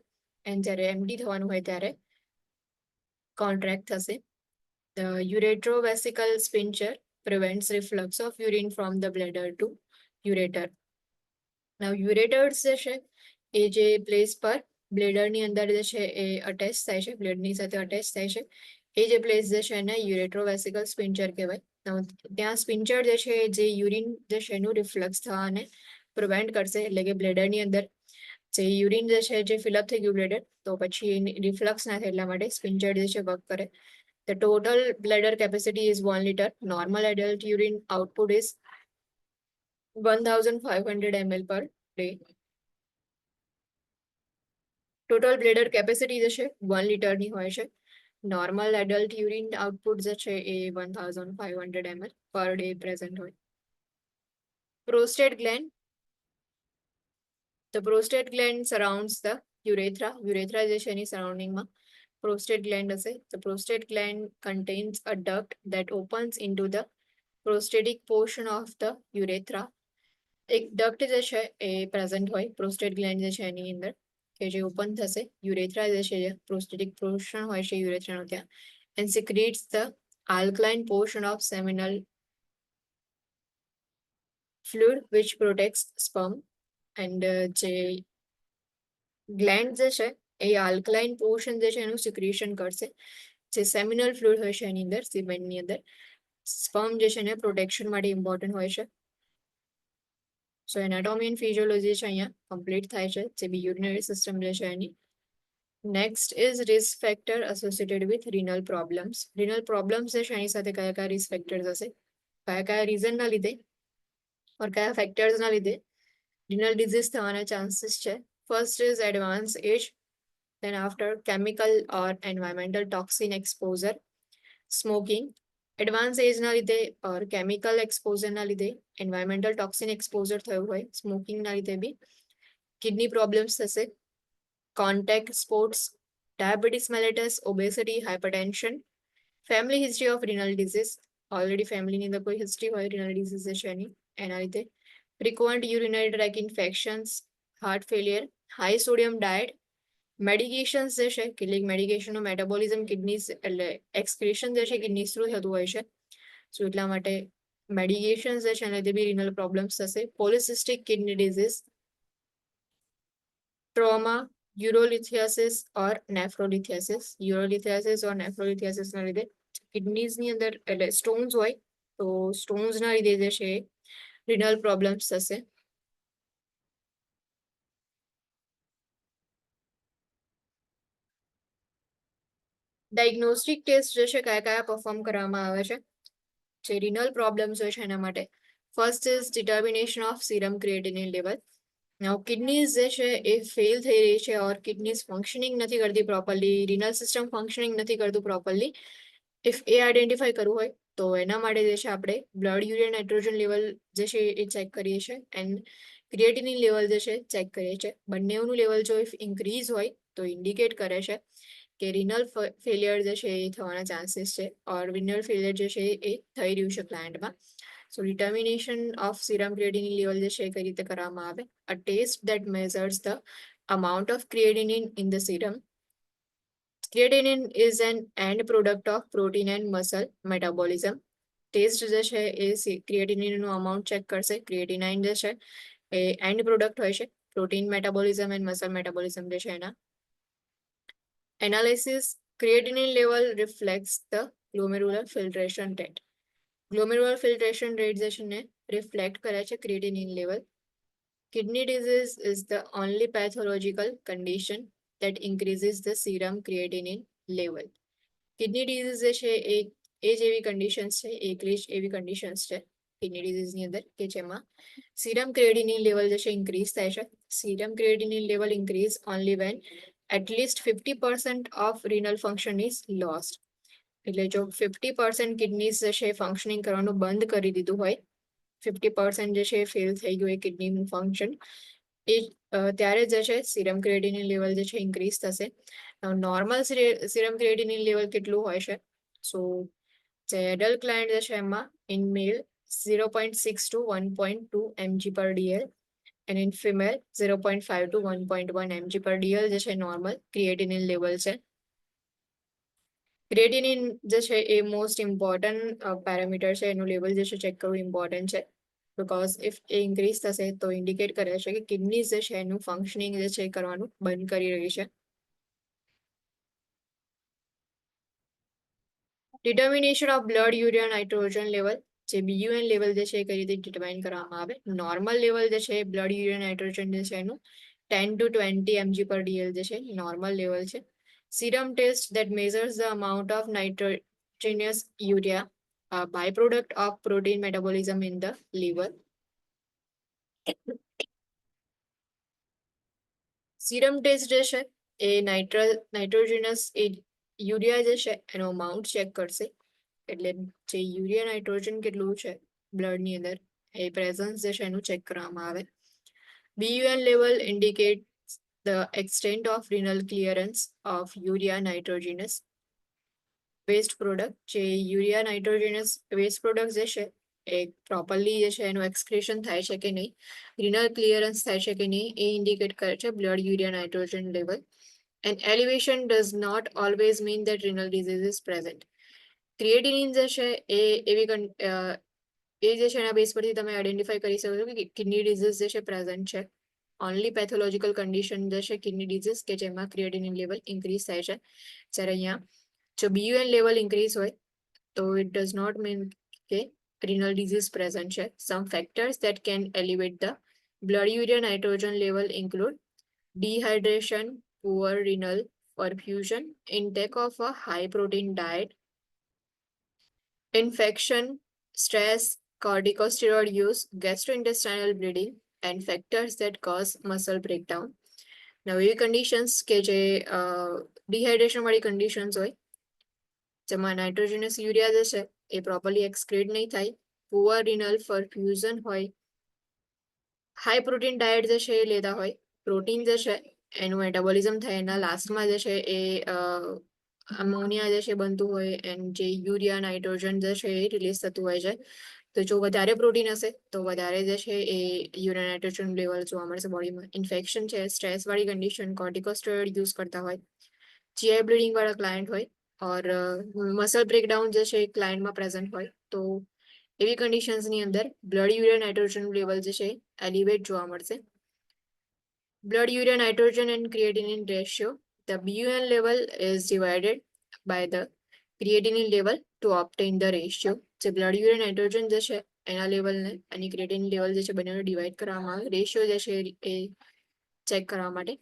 એન્ડ જ્યારે એમ્ટી થવાનું હોય ત્યારે કોન્ટ્રેક્ટ થશે. The uretrovesical sphincter prevents reflux of urine from the bladder to ureter. Now ureters જે છે એ જે પ્લેસ પર બ્લેડરની અંદર જે છે એ અટેચ થાય છે, બ્લેડની સાથે અટેચ થાય છે એ જે પ્લેસ જે છે એને યુરેટ્રોવેસિકલ સ્પિન્ચર કહેવાય. ત્યાં સ્પિન્ચર જે છે જે યુરિન જે છે એનું રિફ્લક્સ થવાને પ્રિવેન્ટ કરશે એટલે કે બ્લેડરની અંદર જે યુરિન જે છે જે ફિલઅપ થઈ ગયું બ્લેડર તો પછી રિફ્લક્સ ના થાય એટલા માટે સ્પિન્ચર જે છે વર્ક કરે. The total bladder capacity is 1 liter. Normal adult urine output is 1500 ml per day. Total bladder capacity જે છે 1 લીટરની હોય છે. નોર્મલ એડલ્ટ યુરિન આઉટપુટ જે છે એ 1500 ml પર ડે પ્રેઝન્ટ હોય. Prostate gland. The prostate gland surrounds the urethra. Urethra જે છે એની સરાઉન્ડિંગમાં prostate gland હશે. The prostate gland contains a duct that opens into the prostatic portion of the urethra. એક ડક્ટ જે છે એ પ્રેઝન્ટ હોય પ્રોસ્ટેટ ગ્લેન્ડ જે છે એની અંદર કે જે ઓપન થશે યુરેથ્રા જે છે પ્રોસ્ટેટિક પોર્શન હોય છે યુરેથ્રાનો ત્યાં and secretes the alkaline portion of seminal fluid which protects sperm. And જે ગ્લેન્ડ જે છે એ આલ્કલાઇન પોર્શન જે છે એનું સિક્રેશન કરશે જે સેમિનલ ફ્લુઇડ હોય છે એની અંદર સિમેન્ટની અંદર સ્પર્મ જે છે એને પ્રોટેક્શન માટે ઇમ્પોર્ટન્ટ હોય છે. સો એનાટોમી એન્ડ ફિઝિયોલોજી છે અહીંયા કમ્પ્લીટ થાય છે જે બી યુરિનરી સિસ્ટમ જે છે એની. Next is risk factor associated with renal problems. Renal problems જે છે એની સાથે કયા કયા રિસ્ક ફેક્ટર્સ હશે, કયા કયા રીઝનના લીધે ઓર કયા ફેક્ટર્સના લીધે renal disease થવાના ચાન્સીસ છે. First is advance age, then after chemical or environmental toxin exposure, smoking. Advance એજના લીધે ઓર કેમિકલ એક્સપોઝરના લીધે એન્વાયરમેન્ટલ ટોક્સિન એક્સપોઝર થયું હોય સ્મોકિંગના લીધે બી કિડની પ્રોબ્લેમ્સ થશે. Contact sports, diabetes mellitus, obesity, hypertension, family history of renal disease, already ફેમિલીની અંદર કોઈ હિસ્ટ્રી હોય રિનલ ડિઝીઝ છે એની એના લીધે, frequent urinary tract infections, heart failure, high sodium diet, medications જે છે કેટલીક મેડિકેશનનું મેટાબોલિઝમ કિડનીઝ એટલે એક્સક્રીશન જે છે કિડનીઝ થ્રુ થતું હોય છે. સો એટલા માટે મેડિકેશન્સ જે છે એના લીધે બી રિનલ પ્રોબ્લેમ્સ થશે. પોલિસિસ્ટિક કિડની ડિઝીઝ, ટ્રોમા, યુરોલિથિયાસિસ ઓર નેફ્રોલિથિયાસિસ. યુરોલિથિયાસિસ ઓર નેફ્રોલિથિયાસિસના લીધે કિડનીઝની અંદર એટલે સ્ટોન્સ હોય તો સ્ટોન્સના લીધે જે છે રિનલ પ્રોબ્લેમ્સ થશે. ડાયગ્નોસ્ટિક ટેસ્ટ જે છે કયા કયા પરફોર્મ કરવામાં આવે છે જે રિનલ પ્રોબ્લેમ્સ હોય છે એના માટે. First is determination of serum creatinine level. Now kidneys જે છે એ ફેલ થઈ રહી છે ઓર કિડનીઝ ફંક્શનિંગ નથી કરતી પ્રોપરલી, રિનલ સિસ્ટમ ફંક્શનિંગ નથી કરતું પ્રોપરલી. ઇફ એ આઈડેન્ટિફાઈ કરવું હોય તો એના માટે જે છે આપણે બ્લડ યુરિયા નાઇટ્રોજન લેવલ જે છે એ ચેક કરીએ છીએ એન્ડ ક્રિએટિનિન લેવલ જે છે ચેક કરીએ છીએ. બંનેનું લેવલ જો ઇફ ઇન્ક્રીઝ હોય તો ઇન્ડિકેટ કરે છે કે રિનલ ફેલિયર જે છે એ થવાના ચાન્સીસ છે ઓર રિનલ ફેલિયર જે છે એ થઈ રહ્યું છે પ્લાન્ટમાં. So determination of serum creatinine level જે છે એ કઈ રીતે કરવામાં આવે. A test that measures the amount of creatinine in the serum. Creatinine is an end product of protein and muscle metabolism. Test જે છે એ ક્રિએટિનિનનું અમાઉન્ટ ચેક કરશે. ક્રિએટિનાઇન જે છે એ એન્ડ પ્રોડક્ટ હોય છે protein metabolism and muscle metabolism જે છે એના. Analysis, creatinine level reflects the glomerular filtration rate. Glomerular filtration rate જે છે ને રિફ્લેક્ટ કરે છે creatinine level. Kidney disease is the only pathological condition that increases the serum creatinine level. Kidney disease જે છે એ જ એવી કન્ડિશન્સ છે, એકલી જ એવી કન્ડિશન્સ છે કિડની ડિઝીઝની અંદર કે જેમાં સીરમ ક્રિએટિનિન લેવલ જે છે ઇન્ક્રીઝ થાય છે. Serum creatinine level increase only when at least 50% of renal function is lost. એટલે જો 50% કિડનીઝ જે છે ફંક્શનિંગ કરવાનું બંધ કરી દીધું હોય, 50% જે છે ફેલ થઈ ગયું હોય કિડનીનું ફંક્શન, એ ત્યારે જે છે સીરમ ક્રિએટિનિન લેવલ જે છે ઇન્ક્રીઝ થશે. નોર્મલ સીરમ ક્રિએટિનિન લેવલ કેટલું હોય છે? સો જે એડલ્ટ ક્લાયન્ટ જે છે એમાં in mail 0.6 to 1.2 mg per dl and in female 0.5 to 1.1 mg per dl જે છે નોર્મલ ક્રિએટિનિન લેવલ છે. ક્રિએટિનિન જે છે એ મોસ્ટ ઇમ્પોર્ટન્ટ પેરામીટર છે, એનું લેવલ જે છે ચેક કરવું ઇમ્પોર્ટન્ટ છે બિકોઝ ઇફ એ ઇન્ક્રીઝ થશે તો ઇન્ડિકેટ કરે છે કે કિડનીઝ જે છે એનું ફંક્શનિંગ જે છે કરવાનું બંધ કરી રહી છે. Determination of blood urea nitrogen level, જે BUN લેવલ જે છે એ કઈ રીતે ડિટરમાઇન કરવામાં આવે. નોર્મલ લેવલ જે છે બ્લડ યુરિયા નાઇટ્રોજન જે છે એનું 10 to 20 mg per dl જે છે નોર્મલ લેવલ છે. Serum test that measures the amount of nitrogenous urea, a byproduct of protein metabolism in the liver. Serum test જે છે એ નાઇટ્રોજનસ યુરિયા જે છે એનો અમાઉન્ટ ચેક કરશે, એટલે જે યુરિયા નાઇટ્રોજન કેટલું છે બ્લડની અંદર એ પ્રેઝન્સ જે છે એનું ચેક કરવામાં આવે. BUN level indicates the extent of renal clearance of urea nitrogenous waste product. જે યુરિયા નાઇટ્રોજનસ વેસ્ટ પ્રોડક્ટ જે છે એ પ્રોપરલી જે છે એનું એક્સક્રેશન થાય છે કે નહીં, રિનલ ક્લિયરન્સ થાય છે કે નહીં, એ ઇન્ડિકેટ કરે છે blood urea nitrogen level. And elevation does not always mean that renal disease is present. Creatinine જે છે એ જે છે એના બેઝ પરથી તમે આઈડેન્ટિફાઈ કરી શકો છો કે કિડની ડિઝીઝ જે છે પ્રેઝન્ટ છે. ઓનલી પેથોલોજીકલ કન્ડિશન જે છે કિડની ડિઝીઝ કે જેમાં ક્રિએટિનિન લેવલ ઇન્ક્રીઝ થાય છે. જ્યારે અહીંયા જો BUN લેવલ ઇન્ક્રીઝ હોય તો ઇટ ડઝ નોટ મીન કે renal disease present છે. Some factors that can elevate the blood urea nitrogen level include dehydration, poor renal perfusion, intake of a high protein diet, infection, stress, corticosteroid use, gastrointestinal bleeding, and factors that cause muscle breakdown. Now, એવી conditions કે જે dehydration વાળી conditions હોય જેમાં નાઇટ્રોજનસ યુરિયા જે છે એ પ્રોપરલી એક્સક્રીટ નહીં થાય, પુઅર રિનલ પરફ્યુઝન હોય, હાઈ પ્રોટીન ડાયટ જે છે એ લેતા હોય, પ્રોટીન જે છે એનું મેટાબોલિઝમ થાય એના લાસ્ટમાં જે છે એ અમોનિયા જે છે બનતું હોય એન્ડ જે યુરિયા નાઇટ્રોજન જે છે એ રિલીઝ થતું હોય છે. તો જો વધારે પ્રોટીન હશે તો વધારે જે છે એ યુરિયા નાઇટ્રોજન લેવલ જોવા મળશે બોડીમાં. ઇન્ફેક્શન છે, સ્ટ્રેસ વાળી કન્ડિશન, કોર્ટિકોસ્ટેરોઇડ યુઝ કરતા હોય, GI બ્લીડિંગ વાળા ક્લાયન્ટ હોય, और मसल ब्रेकडाउन જે છે ક્લાયન્ટમાં પ્રેઝન્ટ હોય તો એવી કન્ડિશન્સની અંદર બ્લડ યુરિયા નાઇટ્રોજન લેવલ જે છે એલિવેટ જોવા મળશે. Blood urea nitrogen and creatinine ratio, the BUN level is divided by the creatinine level to obtain the ratio. જે બ્લડ યુરિયા નાઇટ્રોજન જે છે એના લેવલને અને ક્રિએટિનિન લેવલ જે છે બંનેને ડિવાઈડ કરવામાં આવે રેશિયો જે છે એ ચેક કરવા માટે.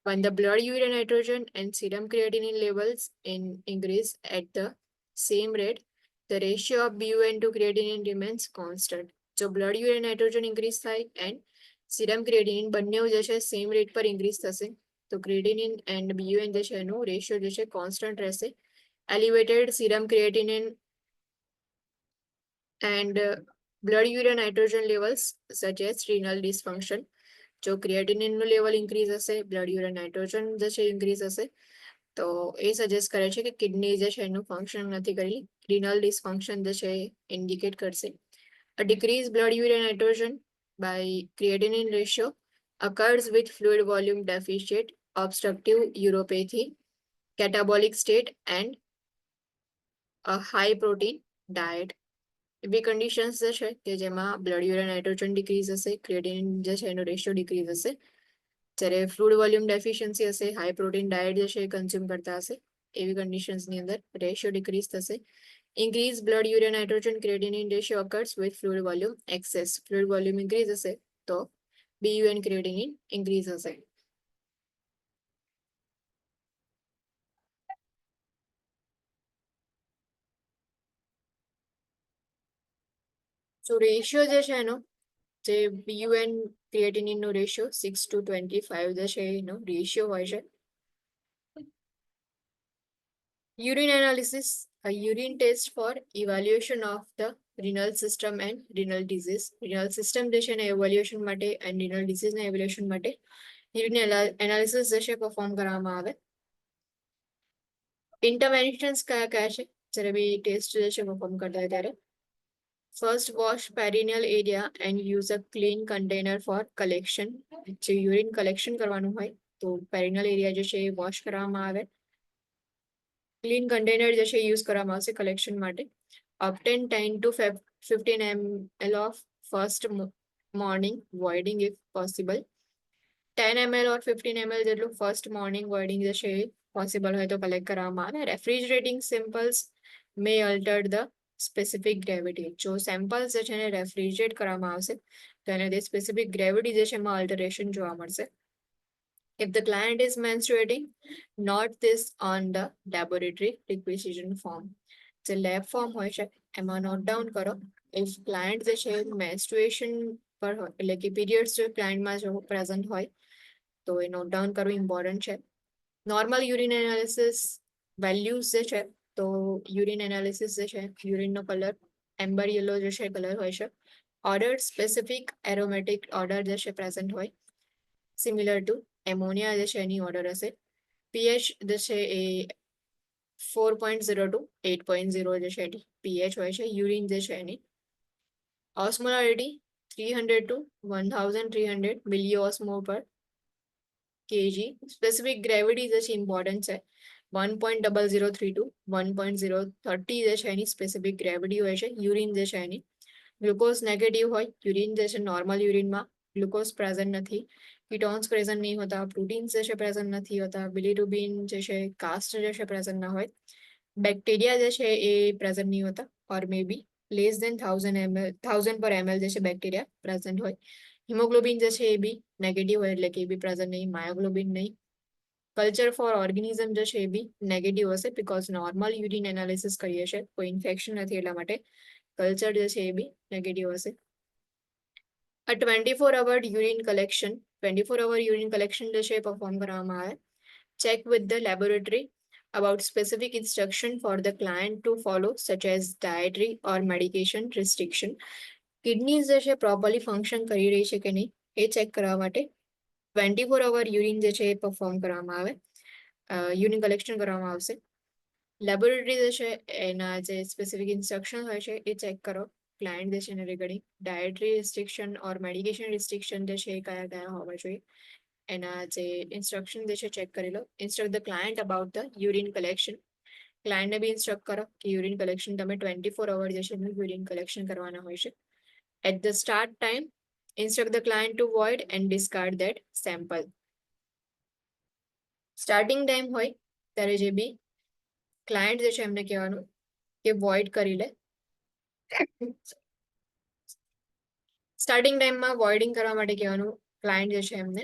When the blood urea nitrogen and serum creatinine levels increase at the same rate, the ratio of BUN to creatinine remains constant. જો blood urea nitrogen increase થાય and serum creatinine બંને જે છે સેમ રેટ પર ઇન્ક્રીઝ થશે તો creatinine and BUN જે છે એનું રેશિયો જે છે કોન્સ્ટન્ટ રહેશે. Elevated serum creatinine and blood urea nitrogen levels suggest renal dysfunction. જો ક્રિએટિનિનનું લેવલ ઇન્ક્રીઝ હશે, બ્લડ યુરિયા નાઇટ્રોજન જે છે ઇન્ક્રીઝ હશે તો એ સજેસ્ટ કરે છે કે કિડની જે છે એનું ફંક્શન નથી કરી, રિનલ ડિસફંક્શન જે છે ઇન્ડિકેટ કરશે. A decreased blood urea nitrogen by creatinine ratio occurs with fluid volume deficit, obstructive uropathy, catabolic state, and a high protein diet. એવી કન્ડિશન્સ જે છે કે જેમાં બ્લડ યુરિયા નાઇટ્રોજન ડિક્રીઝ હશે, ક્રિએટિનિન જે છે એનો રેશિયો ડિક્રીઝ હશે, જ્યારે ફ્લુઇડ વોલ્યુમ ડેફિશિયન્સી હશે, હાઈ પ્રોટીન ડાયટ જે છે એ કન્ઝ્યુમ કરતા હશે, એવી કન્ડિશન્સની અંદર રેશિયો ડિક્રીઝ થશે. Increase blood urea nitrogen creatinine ratio occurs with fluid volume access. Fluid volume increase હશે તો BUN ક્રિએટિનિન ઇન્ક્રીઝ હશે. તો રેશિયો જે છે એનો જે BUN ક્રિએટિનિનનો રેશિયો 6:25 જે છે એનો રેશિયો હોય છે. Urine analysis, a urine test for evaluation of the renal system and renal disease. Renal system જે છે ને evaluation માટે and renal disease ના evaluation માટે urine analysis જે છે perform કરવામાં આવે. Interventions કયા કયા છે જ્યારે બી ટેસ્ટ જે છે perform કરતા હોય ત્યારે? First, wash perineal area and use a clean container for collection. જે urine collection કરવાનું હોય તો perineal area જે છે એ wash કરવામાં આવે. ક્લીન કન્ટેનર જે છે યુઝ કરવામાં આવશે કલેક્શન માટે. Obtain 10 to 15 ml of first morning voiding if possible. 10 ml or 15 ml જેટલું ફર્સ્ટ મોર્નિંગ voiding જે છે પોસિબલ હોય તો કલેક્ટ કરવામાં આવે. Refrigerating samples May alter the specific gravity. જો સેમ્પલ્સ જે છે એને રેફ્રિજરેટ કરવામાં આવશે તો એને તે સ્પેસિફિક ગ્રેવિટી જે છે એમાં અલ્ટરેશન જોવા મળશે. If the client is menstruating, note this on the laboratory requisition form. જે લેબ ફોર્મ હોય છે એમાં નોટ ડાઉન કરો. ઇફ ક્લાયન્ટ જે છે મેન્સ્ટ્રુએશન પર હોય એટલે કે પીરિયડ્સ જો ક્લાયન્ટમાં જો પ્રેઝન્ટ હોય તો એ નોટ ડાઉન કરવું ઇમ્પોર્ટન્ટ છે. નોર્મલ યુરિન એનાલિસિસ વેલ્યુઝ જે છે તો યુરિન એનાલિસિસ જે છે યુરિનનો કલર એમ્બર યલો જે છે કલર હોય છે. ઓર્ડર સ્પેસિફિક એરોમેટિક ઓર્ડર જે છે પ્રેઝન્ટ હોય સિમિલર ટુ એમોનિયા જે છે એની ઓર્ડર હશે. પીએચ જે છે એ 4.0 ટુ 8.0 જે છે એની પીએચ હોય છે. યુરિન જે છે એની ઓસ્મોલારિટી 300 ટુ 1300 મિલિઓસ્મોલ પર કેજી. સ્પેસિફિક ગ્રેવિટી જે છે ઇમ્પોર્ટન્ટ છે 1.0032 ટુ 1.030 જે છે એની સ્પેસિફિક ગ્રેવિટી હોય છે. યુરિન જે છે એની ગ્લુકોઝ નેગેટિવ હોય. યુરિન જે છે નોર્મલ યુરિનમાં ગ્લુકોઝ પ્રેઝન્ટ નથી, કીટોન્સ પ્રેઝન્ટ નહીં હોતા, પ્રોટીન્સ જે છે પ્રેઝન્ટ નથી હોતા, બિલિરુબિન જે છે કાસ્ટ જે છે પ્રેઝન્ટ ના હોય, બેક્ટેરિયા જે છે એ પ્રેઝન્ટ નહીં હોતા ઓર મે બી લેસ દેન 1000 પર ml જે છે બેક્ટેરિયા પ્રેઝન્ટ હોય. હિમોગ્લોબિન જે છે એ બી નેગેટિવ હોય એટલે કે એ બી પ્રેઝન્ટ નહીં, માયોગ્લોબિન નહીં. કલ્ચર ફોર ઓર્ગેનિઝમ જે છે એ બી નેગેટિવ હશે બીકોઝ નોર્મલ યુરિન એનાલિસિસ કરીએ છીએ, કોઈ ઇન્ફેક્શન નથી એટલા માટે કલ્ચર જે છે એ બી નેગેટિવ હશે. A 24-hour urine collection, 24-hour urine collection જે છે પરફોર્મ કરવામાં આવે. Check with the laboratory about specific instruction for the client to follow such as dietary or medication restriction. Kidneys જે છે પ્રોપરલી ફંક્શન કરી રહી છે કે નહીં એ ચેક કરવા માટે 24 hour યુરિન જે છે એ પરફોર્મ કરવામાં આવે, યુરિન કલેક્શન કરવામાં આવશે. લેબોરેટરી જે છે એના જે સ્પેસિફિક ઇન્સ્ટ્રક્શન હોય છે એ ચેક કરો ક્લાયન્ટ જે છે એને રિગાર્ડિંગ. ડાયટરી રિસ્ટ્રિક્શન ઓર મેડિકેશન રિસ્ટ્રિક્શન જે છે એ કયા કયા હોવા જોઈએ એના જે ઇન્સ્ટ્રક્શન જે છે ચેક કરી લો. Instruct the client about the urine collection. ક્લાયન્ટને બી ઇન્સ્ટ્રક્ટ કરો કે યુરિન કલેક્શન તમે 24 hour જે છે યુરિન કલેક્શન કરવાના હોય છે. At the start time instruct the client to void and discard that sample. Starting time હોય ત્યારે જે બી ક્લાયન્ટ જે છે એમને કહેવાનું કે વોઇડ કરી લે. સ્ટાર્ટિંગ ટાઈમમાં વોઇડિંગ કરવા માટે કહેવાનું ક્લાયન્ટ જે છે એમને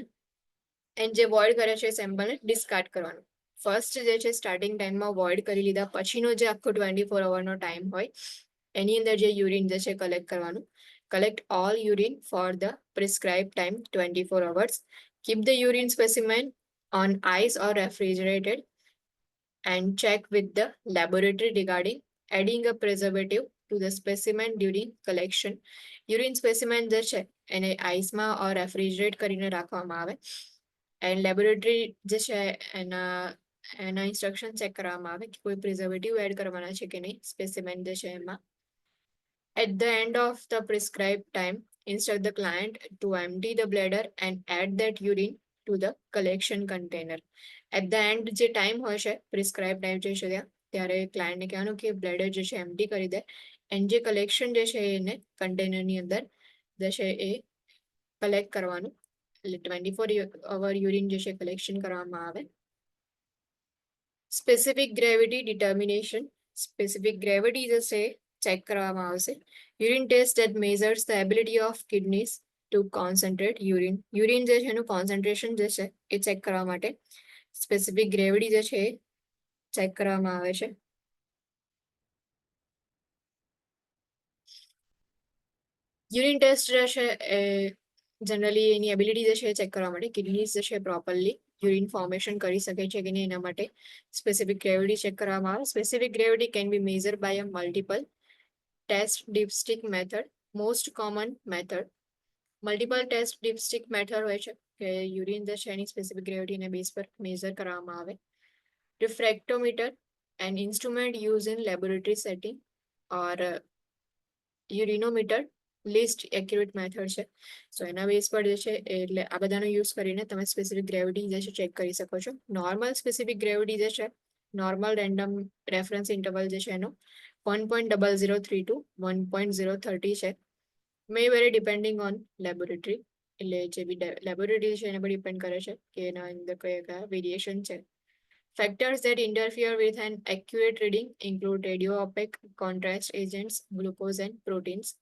એન્ડ જે વોઇડ કરે છે સેમ્પલને ડિસ્કાર્ડ કરવાનું. ફર્સ્ટ જે છે સ્ટાર્ટિંગ ટાઈમમાં વોઇડ કરી લીધા પછીનો જે આખો 24 hourનો ટાઈમ હોય એની અંદર જે યુરિન જે છે કલેક્ટ કરવાનું. Collect all urine for the prescribed time 24 hours. Keep the urine specimen on ice or refrigerated and check with the laboratory regarding adding a preservative to the specimen during collection. Urine specimen જે છે એને આઈસમાં ઓર રેફ્રિજરેટ કરીને રાખવામાં આવે એન્ડ લેબોરેટરી જે છે એના ઇન્સ્ટ્રક્શન ચેક કરવામાં આવે કે કોઈ પ્રિઝર્વેટિવ એડ કરવાના છે કે નહીં સ્પેસિમેન જે છે એમાં. At the end of the prescribed time, instruct the client to empty the bladder and add that urine to the collection container. At the end જે ટાઈમ હોય છે પ્રિસ્ક્રાઇબ ટાઈમ જે છે ત્યારે ક્લાયન્ટને કહેવાનું કે બ્લેડર જે છે એમ્પ્ટી કરી દે એન્ડ જે કલેક્શન જે છે એને કન્ટેનરની અંદર જે છે એ કલેક્ટ કરવાનું. એટલે 24 hour યુરિન જે છે કલેક્શન કરવામાં આવે. Specific gravity determination. Specific gravity જે છે ચેક કરવામાં આવશે. Urine test that measures the ability of kidneys to concentrate urine. Urine જે છે એનું કોન્સન્ટ્રેશન જે છે એ ચેક કરવા માટે સ્પેસિફિક ગ્રેવિટી જે છે એ ચેક કરવામાં આવે છે. યુરિન ટેસ્ટ જે છે એ જનરલી એની એબિલિટી જે છે એ ચેક કરવા માટે કિડનીઝ જે છે પ્રોપરલી યુરિન ફોર્મેશન કરી શકે છે કે નહીં એના માટે સ્પેસિફિક ગ્રેવિટી ચેક કરવામાં આવે. Specific gravity can be measure by a multiple test dipstick method. Most common method multiple test dipstick method હોય છે કે યુરિન જે છે એની સ્પેસિફિક ગ્રેવિટીને બેઝ પર મેઝર કરવામાં આવે. Refractometer an instrument use in laboratory setting or urinometer least accurate method છે. સો એના બેઝ પર જે છે એટલે આ બધાનો યુઝ કરીને તમે સ્પેસિફિક ગ્રેવિટી જે છે ચેક કરી શકો છો. નોર્મલ સ્પેસિફિક ગ્રેવિટી જે છે નોર્મલ રેન્ડમ રેફરન્સ ઇન્ટરવલ જે છે એનો 1.0032 ટુ 1.030 છે. મે વેરી ડિપેન્ડિંગ ઓન લેબોરેટરી એટલે જે બી લેબોરેટરી છે એના પર ડિપેન્ડ કરે છે કે એના અંદર કયા કયા વેરિએશન છે. Factors that interfere with an accurate reading include radio-opaque contrast agents, glucose and proteins.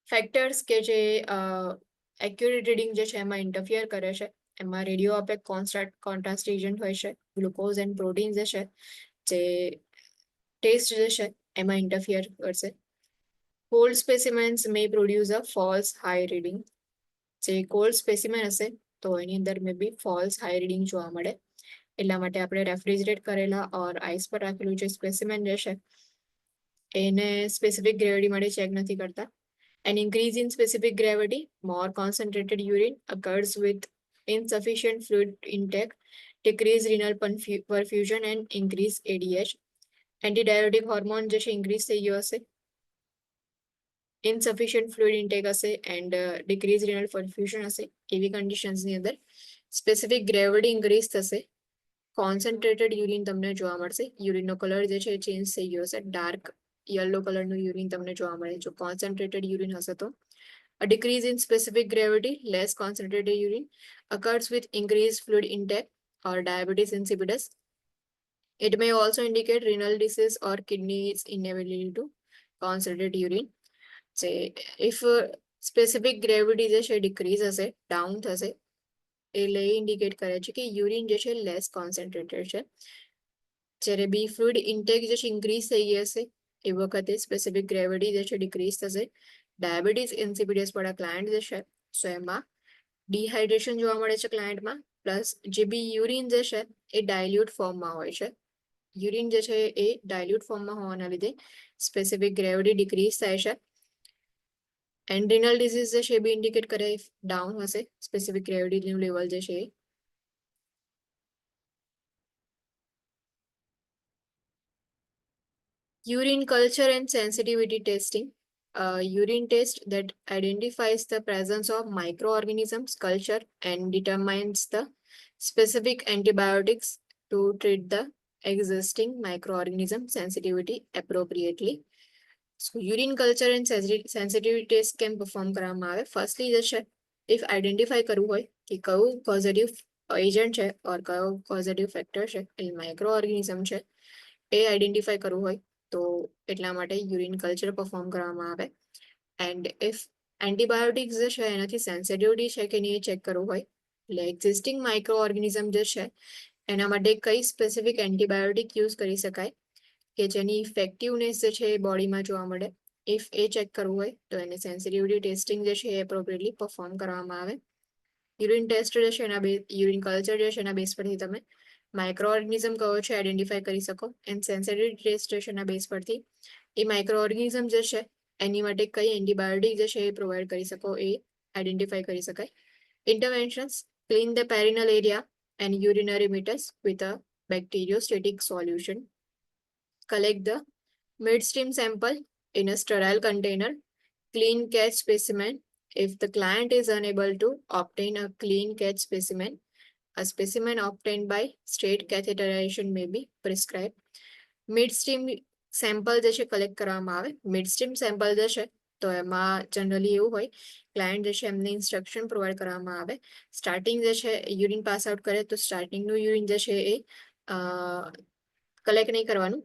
Factors કે જે એક્યુરેટ રીડિંગ જે છે એમાં ઇન્ટરફિયર કરે છે એમાં રેડિયોઓપેક કોન્ટ્રાસ્ટ એજન્ટ હોય છે. ગ્લુકોઝ એન્ડ પ્રોટીન જે છે જે ટેસ્ટ જે છે એમાં ઇન્ટરફિયર કરશે. કોલ્ડ સ્પેસિમેન્સ મે પ્રોડ્યુસ અ ફોલ્સ હાઈ રીડિંગ. જે કોલ્ડ સ્પેસિમેન હશે તો એની અંદર મે બી ફોલ્સ હાઈ રીડિંગ જોવા મળે. એટલા માટે આપણે રેફ્રિજરેટ કરેલા ઓર આઈસ પર રાખેલું જે સ્પેસિમેન જે છે એને સ્પેસિફિક ગ્રેવિટી માટે ચેક નથી કરતા. An increase in specific gravity, more concentrated urine occurs with insufficient fluid intake, decreased renal perfusion and increased ADH. Antidiuretic hormone જે છે increase થઈ ગયો હશે. Insufficient fluid intake હશે and decreased renal perfusion હશે. એવી કન્ડિશન્સની અંદર સ્પેસિફિક ગ્રેવિટી ઇન્ક્રીઝ થશે. કોન્સન્ટ્રેટેડ યુરિન તમને જોવા મળશે. યુરિનનો કલર જે છે ચેન્જ થઈ ગયો હશે. ડાર્ક યલો કલરનું યુરિન તમને જોવા મળે. જો કોન્સન્ટ્રેટેડ યુરિન હશે તો a decrease in specific gravity, less concentrated urine occurs with increased fluid intake or diabetes insipidus. It may also indicate renal disease or kidneys inability to concentrate urine. Say if specific gravity જે છે decrease હશે, down થશે, એટલે એ ઇન્ડિકેટ કરે છે કે યુરિન જે છે લેસ કોન્સન્ટ્રેટેડ છે. જ્યારે બી ફ્લુઇડ ઇન્ટેક જે છે ઇન્ક્રીઝ થઈ ગઈ હશે એ વખતે સ્પેસિફિક ગ્રેવિટી જે છે ડિક્રીઝ થશે. ડાયાબિટીસ ઇન્સિપિડિયસ વાળા ક્લાયન્ટ જે છે સો એમાં ડિહાઇડ્રેશન જોવા મળે છે ક્લાયન્ટમાં. પ્લસ જે બી યુરિન જે છે એ ડાયલ્યુટ ફોર્મમાં હોય છે. યુરિન જે છે એ ડાયલ્યુટ ફોર્મમાં હોવાના લીધે સ્પેસિફિક ગ્રેવિટી ડિક્રીઝ થાય છે. એન્ડ રિનલ ડિઝીઝ જે છે એ બી ઇન્ડિકેટ કરે ડાઉન હશે સ્પેસિફિક ગ્રેવિટીનું લેવલ જે છે એ. Urine culture and sensitivity testing. Urine test that identifies the presence of microorganisms culture and determines the specific antibiotics to treat the existing microorganism sensitivity appropriately. So urine culture and sensitivity test can perform કરવામાં આવે. Firstly જે છે if identify કરવું હોય કે કયું પોઝિટિવ એજન્ટ છે or કયો પોઝિટિવ ફેક્ટર છે એ માઇક્રોઓર્ગેનિઝમ છે એ આઈડેન્ટિફાય કરવું હોય તો એટલા માટે યુરિન કલ્ચર પરફોર્મ કરવામાં આવે. એન્ડ ઇફ એન્ટીબાયોટિક્સ જે છે એનાથી સેન્સિટિવિટી છે કે નહીં એ ચેક કરવું હોય એટલે એક્ઝિસ્ટિંગ માઇક્રો ઓર્ગેનિઝમ જે છે એના માટે કઈ સ્પેસિફિક એન્ટીબાયોટિક યુઝ કરી શકાય કે જેની ઇફેક્ટિવનેસ જે છે એ બોડીમાં જોવા મળે. ઇફ એ ચેક કરવું હોય તો એને સેન્સિટિવિટી ટેસ્ટિંગ જે છે એ એપ્રોપ્રિએટલી પરફોર્મ કરવામાં આવે. યુરિન ટેસ્ટ જે છે એના યુરિન કલ્ચર જે છે એના બેઝ પરથી તમે માઇક્રોઓર્ગેનિઝમ કયો છે આઈડેન્ટિફાઈ કરી શકો. એન્ડ સેન્સિટિવિટી ટેસ્ટ જે છે એના બેઝ પરથી એ માઇક્રોઓર્ગેનિઝમ જે છે એની માટે કઈ એન્ટીબાયોટિક જે છે એ પ્રોવાઈડ કરી શકો એ આઈડેન્ટિફાઈ કરી શકાય. Interventions clean the perineal area and urinary meatus with a bacteriostatic solution. Collect the midstream sample in a sterile container. Clean catch specimen. If the client is unable to obtain a clean catch specimen, a specimen obtained by straight catheterization may be prescribed. Midstream sample જે છે કલેક્ટ કરવામાં આવે. મિડસ્ટ્રીમ સેમ્પલ જે છે તો એમાં જનરલી એવું હોય ક્લાયન્ટ જે છે એમને ઇન્સ્ટ્રક્શન પ્રોવાઈડ કરવામાં આવે. સ્ટાર્ટિંગ જે છે યુરિન પાસ આઉટ કરે તો સ્ટાર્ટિંગનું યુરિન જે છે એ કલેક્ટ નહીં કરવાનું.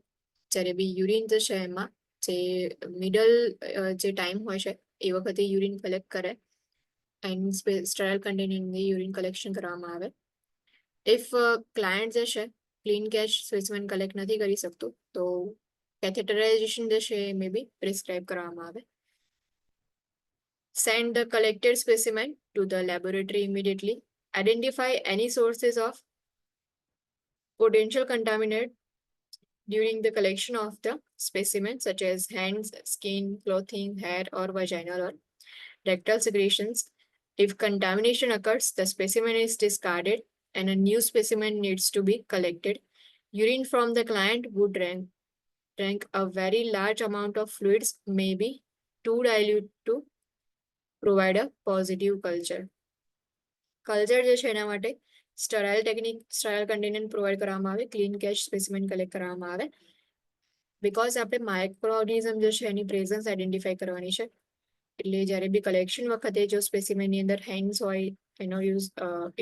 જ્યારે બી યુરિન જે છે એમાં જે મિડલ જે ટાઈમ હોય છે એ વખતે યુરિન કલેક્ટ કરે એન્ડ સ્ટરાઇલ કન્ટેનરની યુરિન કલેક્શન કરવામાં આવે. ઇફ ક્લાયન્ટ જે છે ક્લીન કેચ સ્પેસિમેન કલેક્ટ નથી કરી શકતું તો કેથેટરાઇઝેશન જે છે એ મે બી પ્રિસ્ક્રાઇબ કરવામાં આવે. Send the collected specimen to the laboratory immediately. Identify any sources of potential contaminant during the collection of the specimen, such as hands, skin, clothing, hair, or vaginal or rectal secretions. If contamination occurs, the specimen is discarded and a new specimen needs to be collected. Urine from the client would drink a very large amount of fluids, maybe too dilute to provide a positive culture. Culture જે છે એના માટે sterile technique sterile container provide કરવામાં આવે. ક્લીન કેચ સ્પેસિમેન કલેક્ટ કરવામાં આવે. બિકોઝ આપણે માઇક્રોઓર્ગેનિઝમ જે છે એની પ્રેઝન્સ આઈડેન્ટિફાઈ કરવાની છે એટલે જ્યારે બી કલેક્શન વખતે જો સ્પેસિમેનની અંદર હેન્ડ્સ હોય એનો યુઝ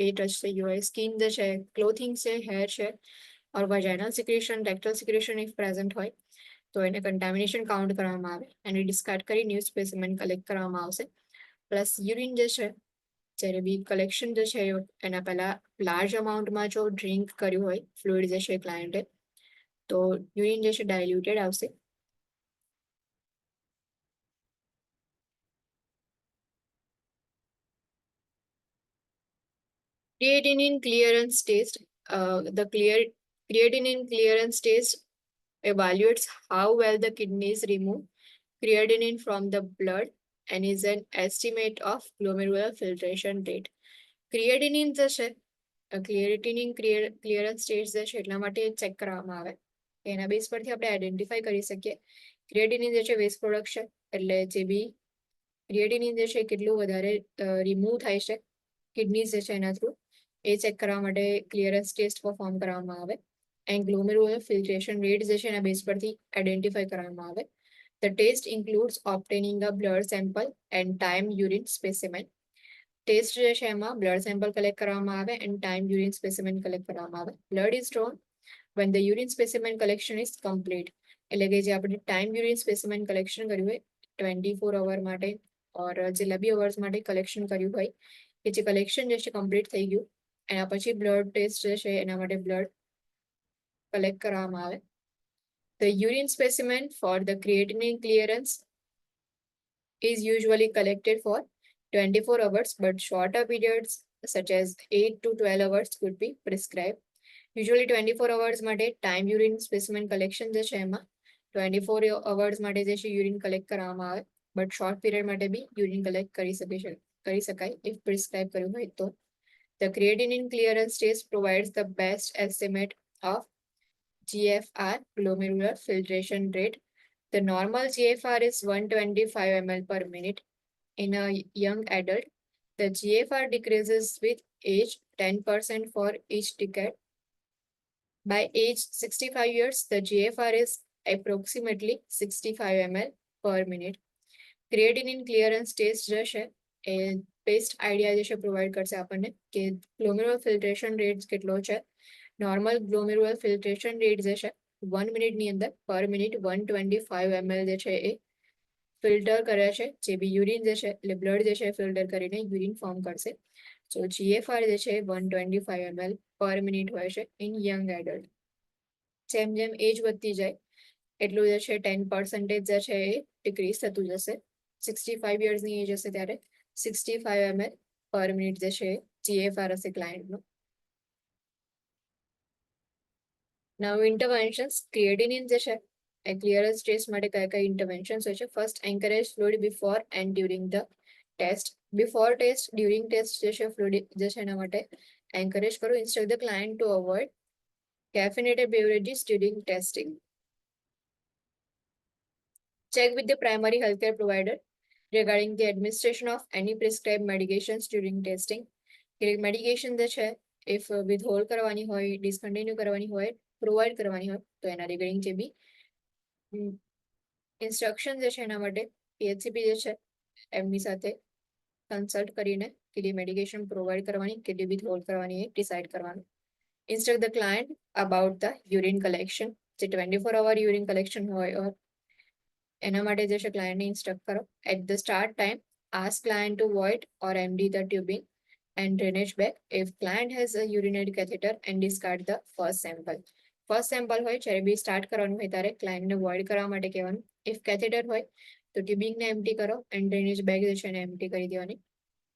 એ ટચ થઈ ગયો હોય, સ્કિન જે છે, ક્લોથિંગ છે, હેર છે or vaginal secretion, rectal secretion if present હોય તો એને કન્ટામિનેશન કાઉન્ટ કરવામાં આવે અને ડિસ્કાર્ડ કરી ન્યૂ સ્પેસિમેન કલેક્ટ કરવામાં આવશે. પ્લસ યુરિન જે છે જ્યારે બી કલેક્શન જે છે એના પહેલા લાર્જ અમાઉન્ટમાં જો ડ્રિંક કર્યું હોય ફ્લુઇડ જે છે ક્લાયન્ટે, તો યુરિન જે છે ડાયલ્યુટેડ આવશે. Creatinine clearance test. The creatinine clearance test evaluates how well the kidneys remove creatinine from the blood and is an estimate of glomerular filtration rate. Creatinine જે છે ક્રિએટિનિન ક્લિયરન્સ સ્ટેટ્સ જે છે એટલા માટે ચેક કરવામાં આવે. એના બેઝ પરથી આપણે આઈડેન્ટિફાઈ કરી શકીએ. ક્રિએટિનિન જે છે વેસ્ટ પ્રોડક્ટ છે, એટલે જે બી ક્રિએટિનિન જે છે કેટલું વધારે રિમૂવ થાય છે કિડનીઝ જે છે એના થ્રુ, એ ચેક કરવા માટે ક્લિયરન્સ ટેસ્ટ પરફોર્મ કરવામાં આવે. એન્ડ ગ્લોમેરુલર ફિલ્ટ્રેશન રેટ જે છે એના બેઝ પરથી આઈડેન્ટિફાઈ કરવામાં આવે. The test includes obtaining a blood sample and time urine specimen. Test જે છે એમાં બ્લડ સેમ્પલ કલેક્ટ કરવામાં આવે and time urine specimen collect કરવામાં આવે. Blood is drawn when the urine specimen collection is complete. એટલે કે જે આપણે ટાઈમ યુરિન સ્પેસિમેન કલેક્શન કર્યું હોય 24 અવર માટે ઓર જેટલા બી અવર્સ માટે કલેક્શન કર્યું હોય, કે જે કલેક્શન જે છે કમ્પ્લીટ થઈ ગયું, એના પછી બ્લડ ટેસ્ટ જે છે એના માટે બ્લડ કલેક્ટ કરવામાં આવે. The urine specimen for the creatinine clearance is usually collected for 24 hours, but shorter periods such as 8 to 12 hours could be prescribed. Usually 24 hours માટે ટાઈમ યુરિન સ્પેસિમેન કલેક્શન જે છે એમાં 24 hours માટે જે છે યુરિન કલેક્ટ કરવામાં આવે, બટ શોર્ટ પીરિયડ માટે બી યુરિન કલેક્ટ કરી શકાય ઇફ પ્રિસ્ક્રાઇબ કર્યું હોય તો. The creatinine clearance test provides the best estimate of GFR, glomerular filtration rate. The normal GFR is 125 ml per minute. In a young adult, the GFR decreases with age 10% for each decade. By age 65 years, the GFR is approximately 65 ml per minute. Creatinine clearance test જે છે એ બેસ્ટ આઈડિયા જે છે પ્રોવાઈડ કરશે આપણને કે ગ્લોમેરુલર ફિલ્ટ્રેશન રેટ કેટલો છે. નોર્મલ ગ્લોમેરુલર ફિલ્ટ્રેશન રેટ જે છે 1 મિનિટની અંદર પર મિનિટ 125 ml જે છે એ ફિલ્ટર કરે છે. જે બી યુરિન જે છે એટલે બ્લડ જે છે ફિલ્ટર કરીને યુરિન ફોર્મ કરશે. સો GFR જે છે 125 ml પર મિનિટ હોય છે ઇન યંગ એડલ્ટ. જેમ જેમ એજ વધતી જાય એટલું જે છે 10% જે છે એ ડિક્રીઝ થતું જશે. 65 યર્સની એજ હશે ત્યારે 65 ml પર મિનિટ જે છે GFR હશે ક્લાયન્ટનું. Now interventions. ક્રિએટિનિન જે છે એ ક્લિયરન્સ ટેસ્ટ માટે કયા કયા ઇન્ટરવેન્શન્સ હોય છે. First, encourage fluid before and during the test. Before test, during test જે છે ફ્લુઇડ જે છે એના માટે એન્કરેજ કરો. Instruct the client to avoid caffeinated beverages during testing. Check with the primary healthcare provider regarding the administration of any prescribed medications during testing. Medication જે છે ઇફ વિથહોલ્ડ કરવાની હોય, ડિસકન્ટિન્યુ કરવાની હોય, પ્રોવાઈડ કરવાની હોય તો એના રિગાર્ડિંગ જે બી ઇન્સ્ટ્રક્શન જે છે એના માટે PHCP જે છે એમની સાથે કન્સલ્ટ કરીને કેટલી મેડિકેશન પ્રોવાઈડ કરવાની, કેટલી વિથહોલ્ડ કરવાની એ ડિસાઇડ કરવાનું. Instruct the client about the urine collection. જે 24 hour urine collection હોય એના માટે જે છે ક્લાયન્ટને ઇન્સ્ટ્રક્ટ કરો. At the start time, ask client to void or empty the tubing and drainage bag. If client has a urinary catheter and discard the first sample. First sample હોય જ્યારે બી સ્ટાર્ટ કરવાનું હોય ત્યારે ક્લાયન્ટને વોઇડ કરવા માટે કહેવાનું. ઇફ કેથેટર હોય તો ટ્યુબિંગને એમ્પ્ટી કરો એન્ડ ડ્રેનેજ બેગ જે છે એને એમ્પ્ટી કરી દેવાની.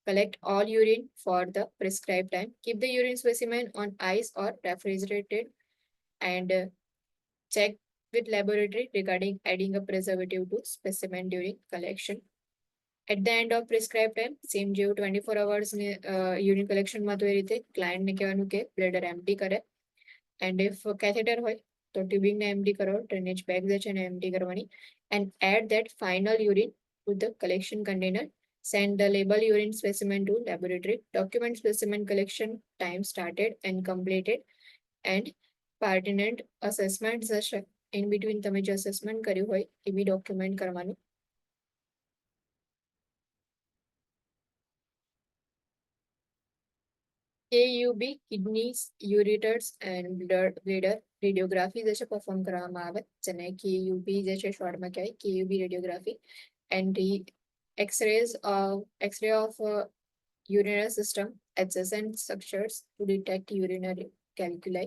Collect all urine for the prescribed time. Keep the urine specimen on ice or refrigerated and check with laboratory regarding adding a preservative to specimen during collection. At the end of prescribed time, same જેવું 24 hours ને urine collection માં તો એ રીતે ક્લાયન્ટને કહેવાનું કે બ્લેડર એમ્પ્ટી કરે. એન્ડ ઇફ કેથેટર હોય તો ટ્યુબિંગને એમ્પ્ટી કરો, ડ્રેનેજ બેગ જે છે એને એમ્પ્ટી કરવાની. And add that final urine to the collection container. Send the label urine specimen to laboratory. Document specimen collection time started and completed and pertinent assessment હશે. In between તમે જે assessment કર્યું હોય એ બી ડોક્યુમેન્ટ કરવાનું. KUB, kidneys, ureters and bladder radiography જે છે પરફોર્મ કરવામાં આવે, જેને KUB જે છે શોર્ટમાં કહેવાય KUB radiography. And X-ray of urinary system adjacent structures to detect urinary calculi.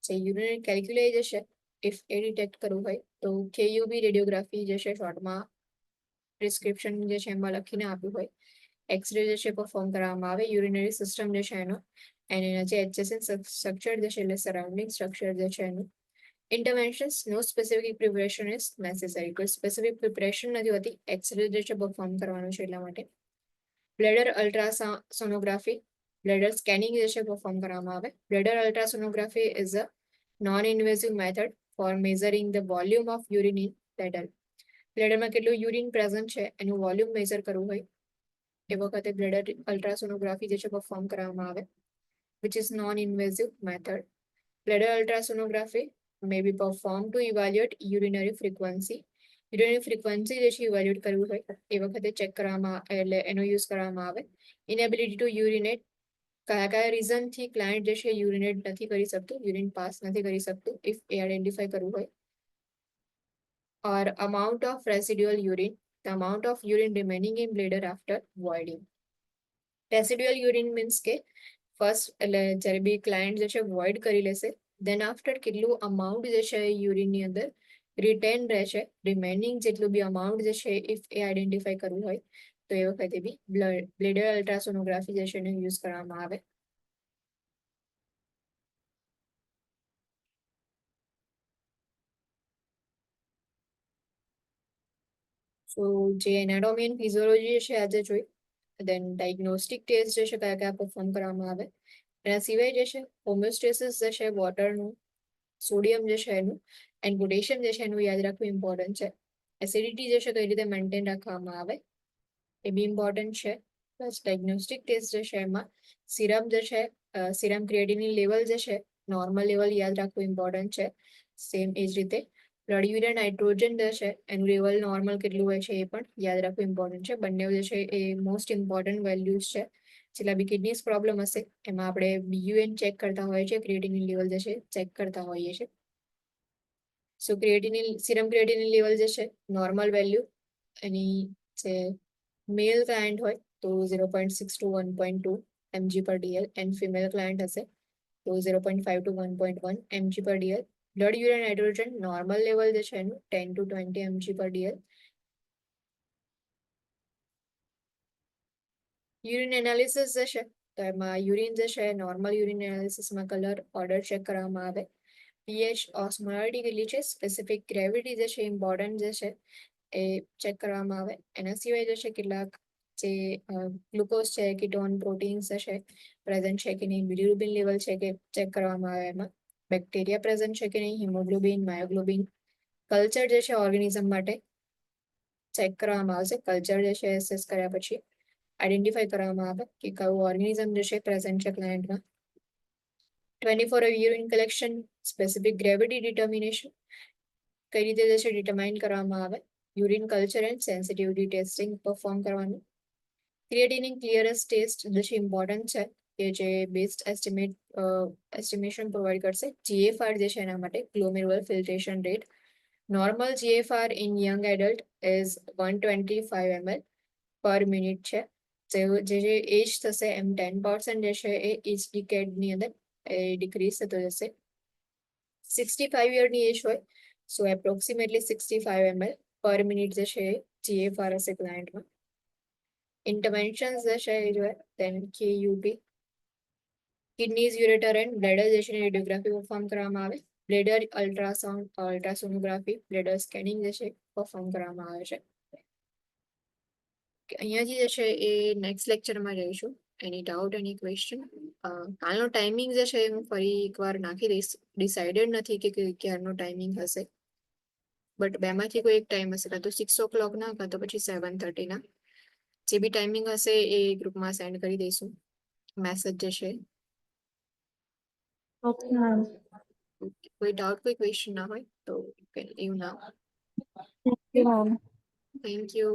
જે urinary calculi જે છે if એ ડિટેક્ટ કરવું હોય તો KUB રેડિયોગ્રાફી જે છે શોર્ટમાં પ્રિસ્ક્રિપ્શન જે છે એમાં લખીને આપ્યું હોય એક્સરે જે છે પરફોર્મ કરવામાં આવે યુરિનરી સિસ્ટમ જે છે એનો અને એના જે એડજેસન્ટ સ્ટ્રક્ચર જે છે એટલે સરાઉન્ડિંગ સ્ટ્રક્ચર જે છે એનું ઇન્ટરવેન્શન્સ નો સ્પેસિફિક પ્રિપરેશન ઇઝ નેસેસરી કોઈ સ્પેસિફિક પ્રિપરેશન નથી હોતી એક્સરે જે છે પરફોર્મ કરવાનું છે એટલા માટે બ્લેડર અલ્ટ્રાસોનોગ્રાફી બ્લેડર સ્કેનિંગ જે છે પરફોર્મ કરવામાં આવે bladder ultrasonography is a non-invasive method for measuring the volume of urine in bladder. બ્લેડરમાં કેટલું યુરિન પ્રેઝન્ટ છે એનું વોલ્યુમ મેઝર કરવું હોય એ વખતે બ્લેડર અલ્ટ્રાસોનોગ્રાફી જે છે પરફોર્મ કરવામાં આવે which is non-invasive method. Bladder ultrasonography may be performed to evaluate urinary frequency. Urinary frequency જે છે evaluate કરવું હોય એ વખતે ચેક કરવામાં એટલે એનો યુઝ કરવામાં આવે inability to urinate કયા કયા રીઝન થી ક્લાયન્ટ જે છે યુરિનેટ નથી કરી શકતું યુરિન પાસ નથી કરી શકતું ઇફ એ આઈડેન્ટિફાઈ કરવું હોય or amount of residual urine the amount of urine remaining in bladder after voiding. Residual urine means કે ફર્સ્ટ એટલે જ્યારે બી ક્લાયન્ટ જે છે વોઇડ કરી લેશે દેન આફ્ટર કેટલું અમાઉન્ટ જે છે યુરિનની અંદર રિટેન રહેશે રિમેનિંગ જેટલું બી અમાઉન્ટ જે છે ઇફ એ આઈડેન્ટિફાઈ કરવું હોય તો એ વખતે બી બ્લેડર અલ્ટ્રાસોનોગ્રાફી જે છે એને યુઝ કરવામાં આવે સો જે એનાટોમી એન્ડ ફિઝિયોલોજી છે આજે જોઈ દેન ડાયગ્નોસ્ટિક ટેસ્ટ જે છે કયા કયા પરફોર્મ કરવામાં આવે એના સિવાય જે છે હોમિયોસ્ટેસિસ જે છે વોટરનું સોડિયમ જે છે એનું એન્ડ પોટેશિયમ જે છે એનું યાદ રાખવું ઇમ્પોર્ટન્ટ છે એસિડિટી જે છે કઈ રીતે મેન્ટેન રાખવામાં આવે એ બી ઇમ્પોર્ટન્ટ છે પ્લસ ડાયગ્નોસ્ટિક ટેસ્ટ જે છે એમાં સિરમ જે છે સિરમ ક્રિએટિનિન લેવલ જે છે નોર્મલ લેવલ યાદ રાખવું ઇમ્પોર્ટન્ટ છે સેમ એ જ રીતે બ્લડ યુરિન નાઇટ્રોજન જે છે એનું લેવલ નોર્મલ કેટલું હોય છે એ પણ યાદ રાખવું ઇમ્પોર્ટન્ટ છે બંને જે છે એ મોસ્ટ ઇમ્પોર્ટન્ટ વેલ્યુઝ છે જેટલા બી કિડનીસ પ્રોબ્લેમ હશે એમાં આપણે BUN ચેક કરતા હોઈએ છીએ ક્રિએટિનિન લેવલ જે છે ચેક કરતા હોઈએ છીએ સો ક્રિએટિનિન સિરમ ક્રિએટિનિન લેવલ જે છે નોર્મલ વેલ્યુ એની જે મેલ ક્લાયન્ટ હોય તો 0.6 to 1.2 mg per dl and female client હશે તો 0.5 to 1.1 mg per dl blood urine nitrogen normal level જે છે એનું 10 to 20 mg per dl urine analysis જે છે તો એમાં યુરિન જે છે નોર્મલ યુરિન એનાલિસિસમાં કલર ઓર્ડર ચેક કરવામાં આવે pH ઓસ્મોલારિટી કેટલી છે સ્પેસિફિક ગ્રેવિટી જે છે ઇમ્પોર્ટન્ટ જે છે એ ચેક કરવામાં આવે એના સિવાય જે છે કેટલાક જે ગ્લુકોઝ છે કીટોન પ્રોટીન્સ છે પ્રેઝન્ટ છે કે નહીં બિલિરુબિન લેવલ છે કે ચેક કરવામાં આવે એમાં બેક્ટેરિયા પ્રેઝન્ટ છે કે નહીં હિમોગ્લોબિન માયોગ્લોબિન કલ્ચર જે છે ઓર્ગેનિઝમ માટે ચેક કરવામાં આવશે કલ્ચર જે છે એસેસ કર્યા પછી આઈડેન્ટિફાઈ કરવામાં આવે કે કયું ઓર્ગેનિઝમ જે છે પ્રેઝન્ટ છે ક્લાયન્ટમાં 24 urine collection specific gravity determination કઈ રીતે જે છે ડિટરમાઇન કરવામાં આવે urine culture and sensitivity testing perform કરવાનું ક્રિએટિનિન ક્લિયરન્સ ટેસ્ટ જે છે ઇમ્પોર્ટન્ટ છે કે જે બેસ્ટ એસ્ટિમેશન પ્રોવાઈડ કરશે GFR જે છે એના માટે glomerular filtration rate normal GFR in young adult is 125 ml per minute છે જે એજ થશે એમ 10% જે છે એ એજ ડિકેડની અંદર એ ડિક્રીઝ થતો જશે 65 યરની એજ હોય સો એપ્રોક્સિમેટલી 65 ml પર મિનિટ જે છે GFR હશે ક્લાયન્ટમાં ઇન્ટરવેન્શન્સ જે છે એ જોઈએ then KUB kidneys ureter and bladder જે છે રેડિયોગ્રાફી પરફોર્મ કરવામાં આવે બ્લેડર અલ્ટ્રાસોનોગ્રાફી બ્લેડર સ્કેનિંગ જે છે પરફોર્મ કરવામાં આવે છે અહીંયાથી જે છે એ નેક્સ્ટ લેક્ચરમાં જઈશું એની ડાઉટ એની ક્વેશ્ચન કાલનો ટાઈમિંગ જે છે હું ફરી એકવાર નાખી દઈશ ડિસાઇડેડ નથી કે ક્યારનો ટાઈમિંગ હશે બટ બેમાંથી કોઈ એક ટાઈમ હશે કાં તો 6 o'clock ના કાં તો પછી 7:30 ના જે બી ટાઈમિંગ હશે એ ગ્રુપમાં સેન્ડ કરી દઈશું મેસેજ જે છે ઓકે મેમ કોઈ ડાઉટ કોઈ ક્વેશ્ચન ના હોય તો એવું ના thank you ma'am thank you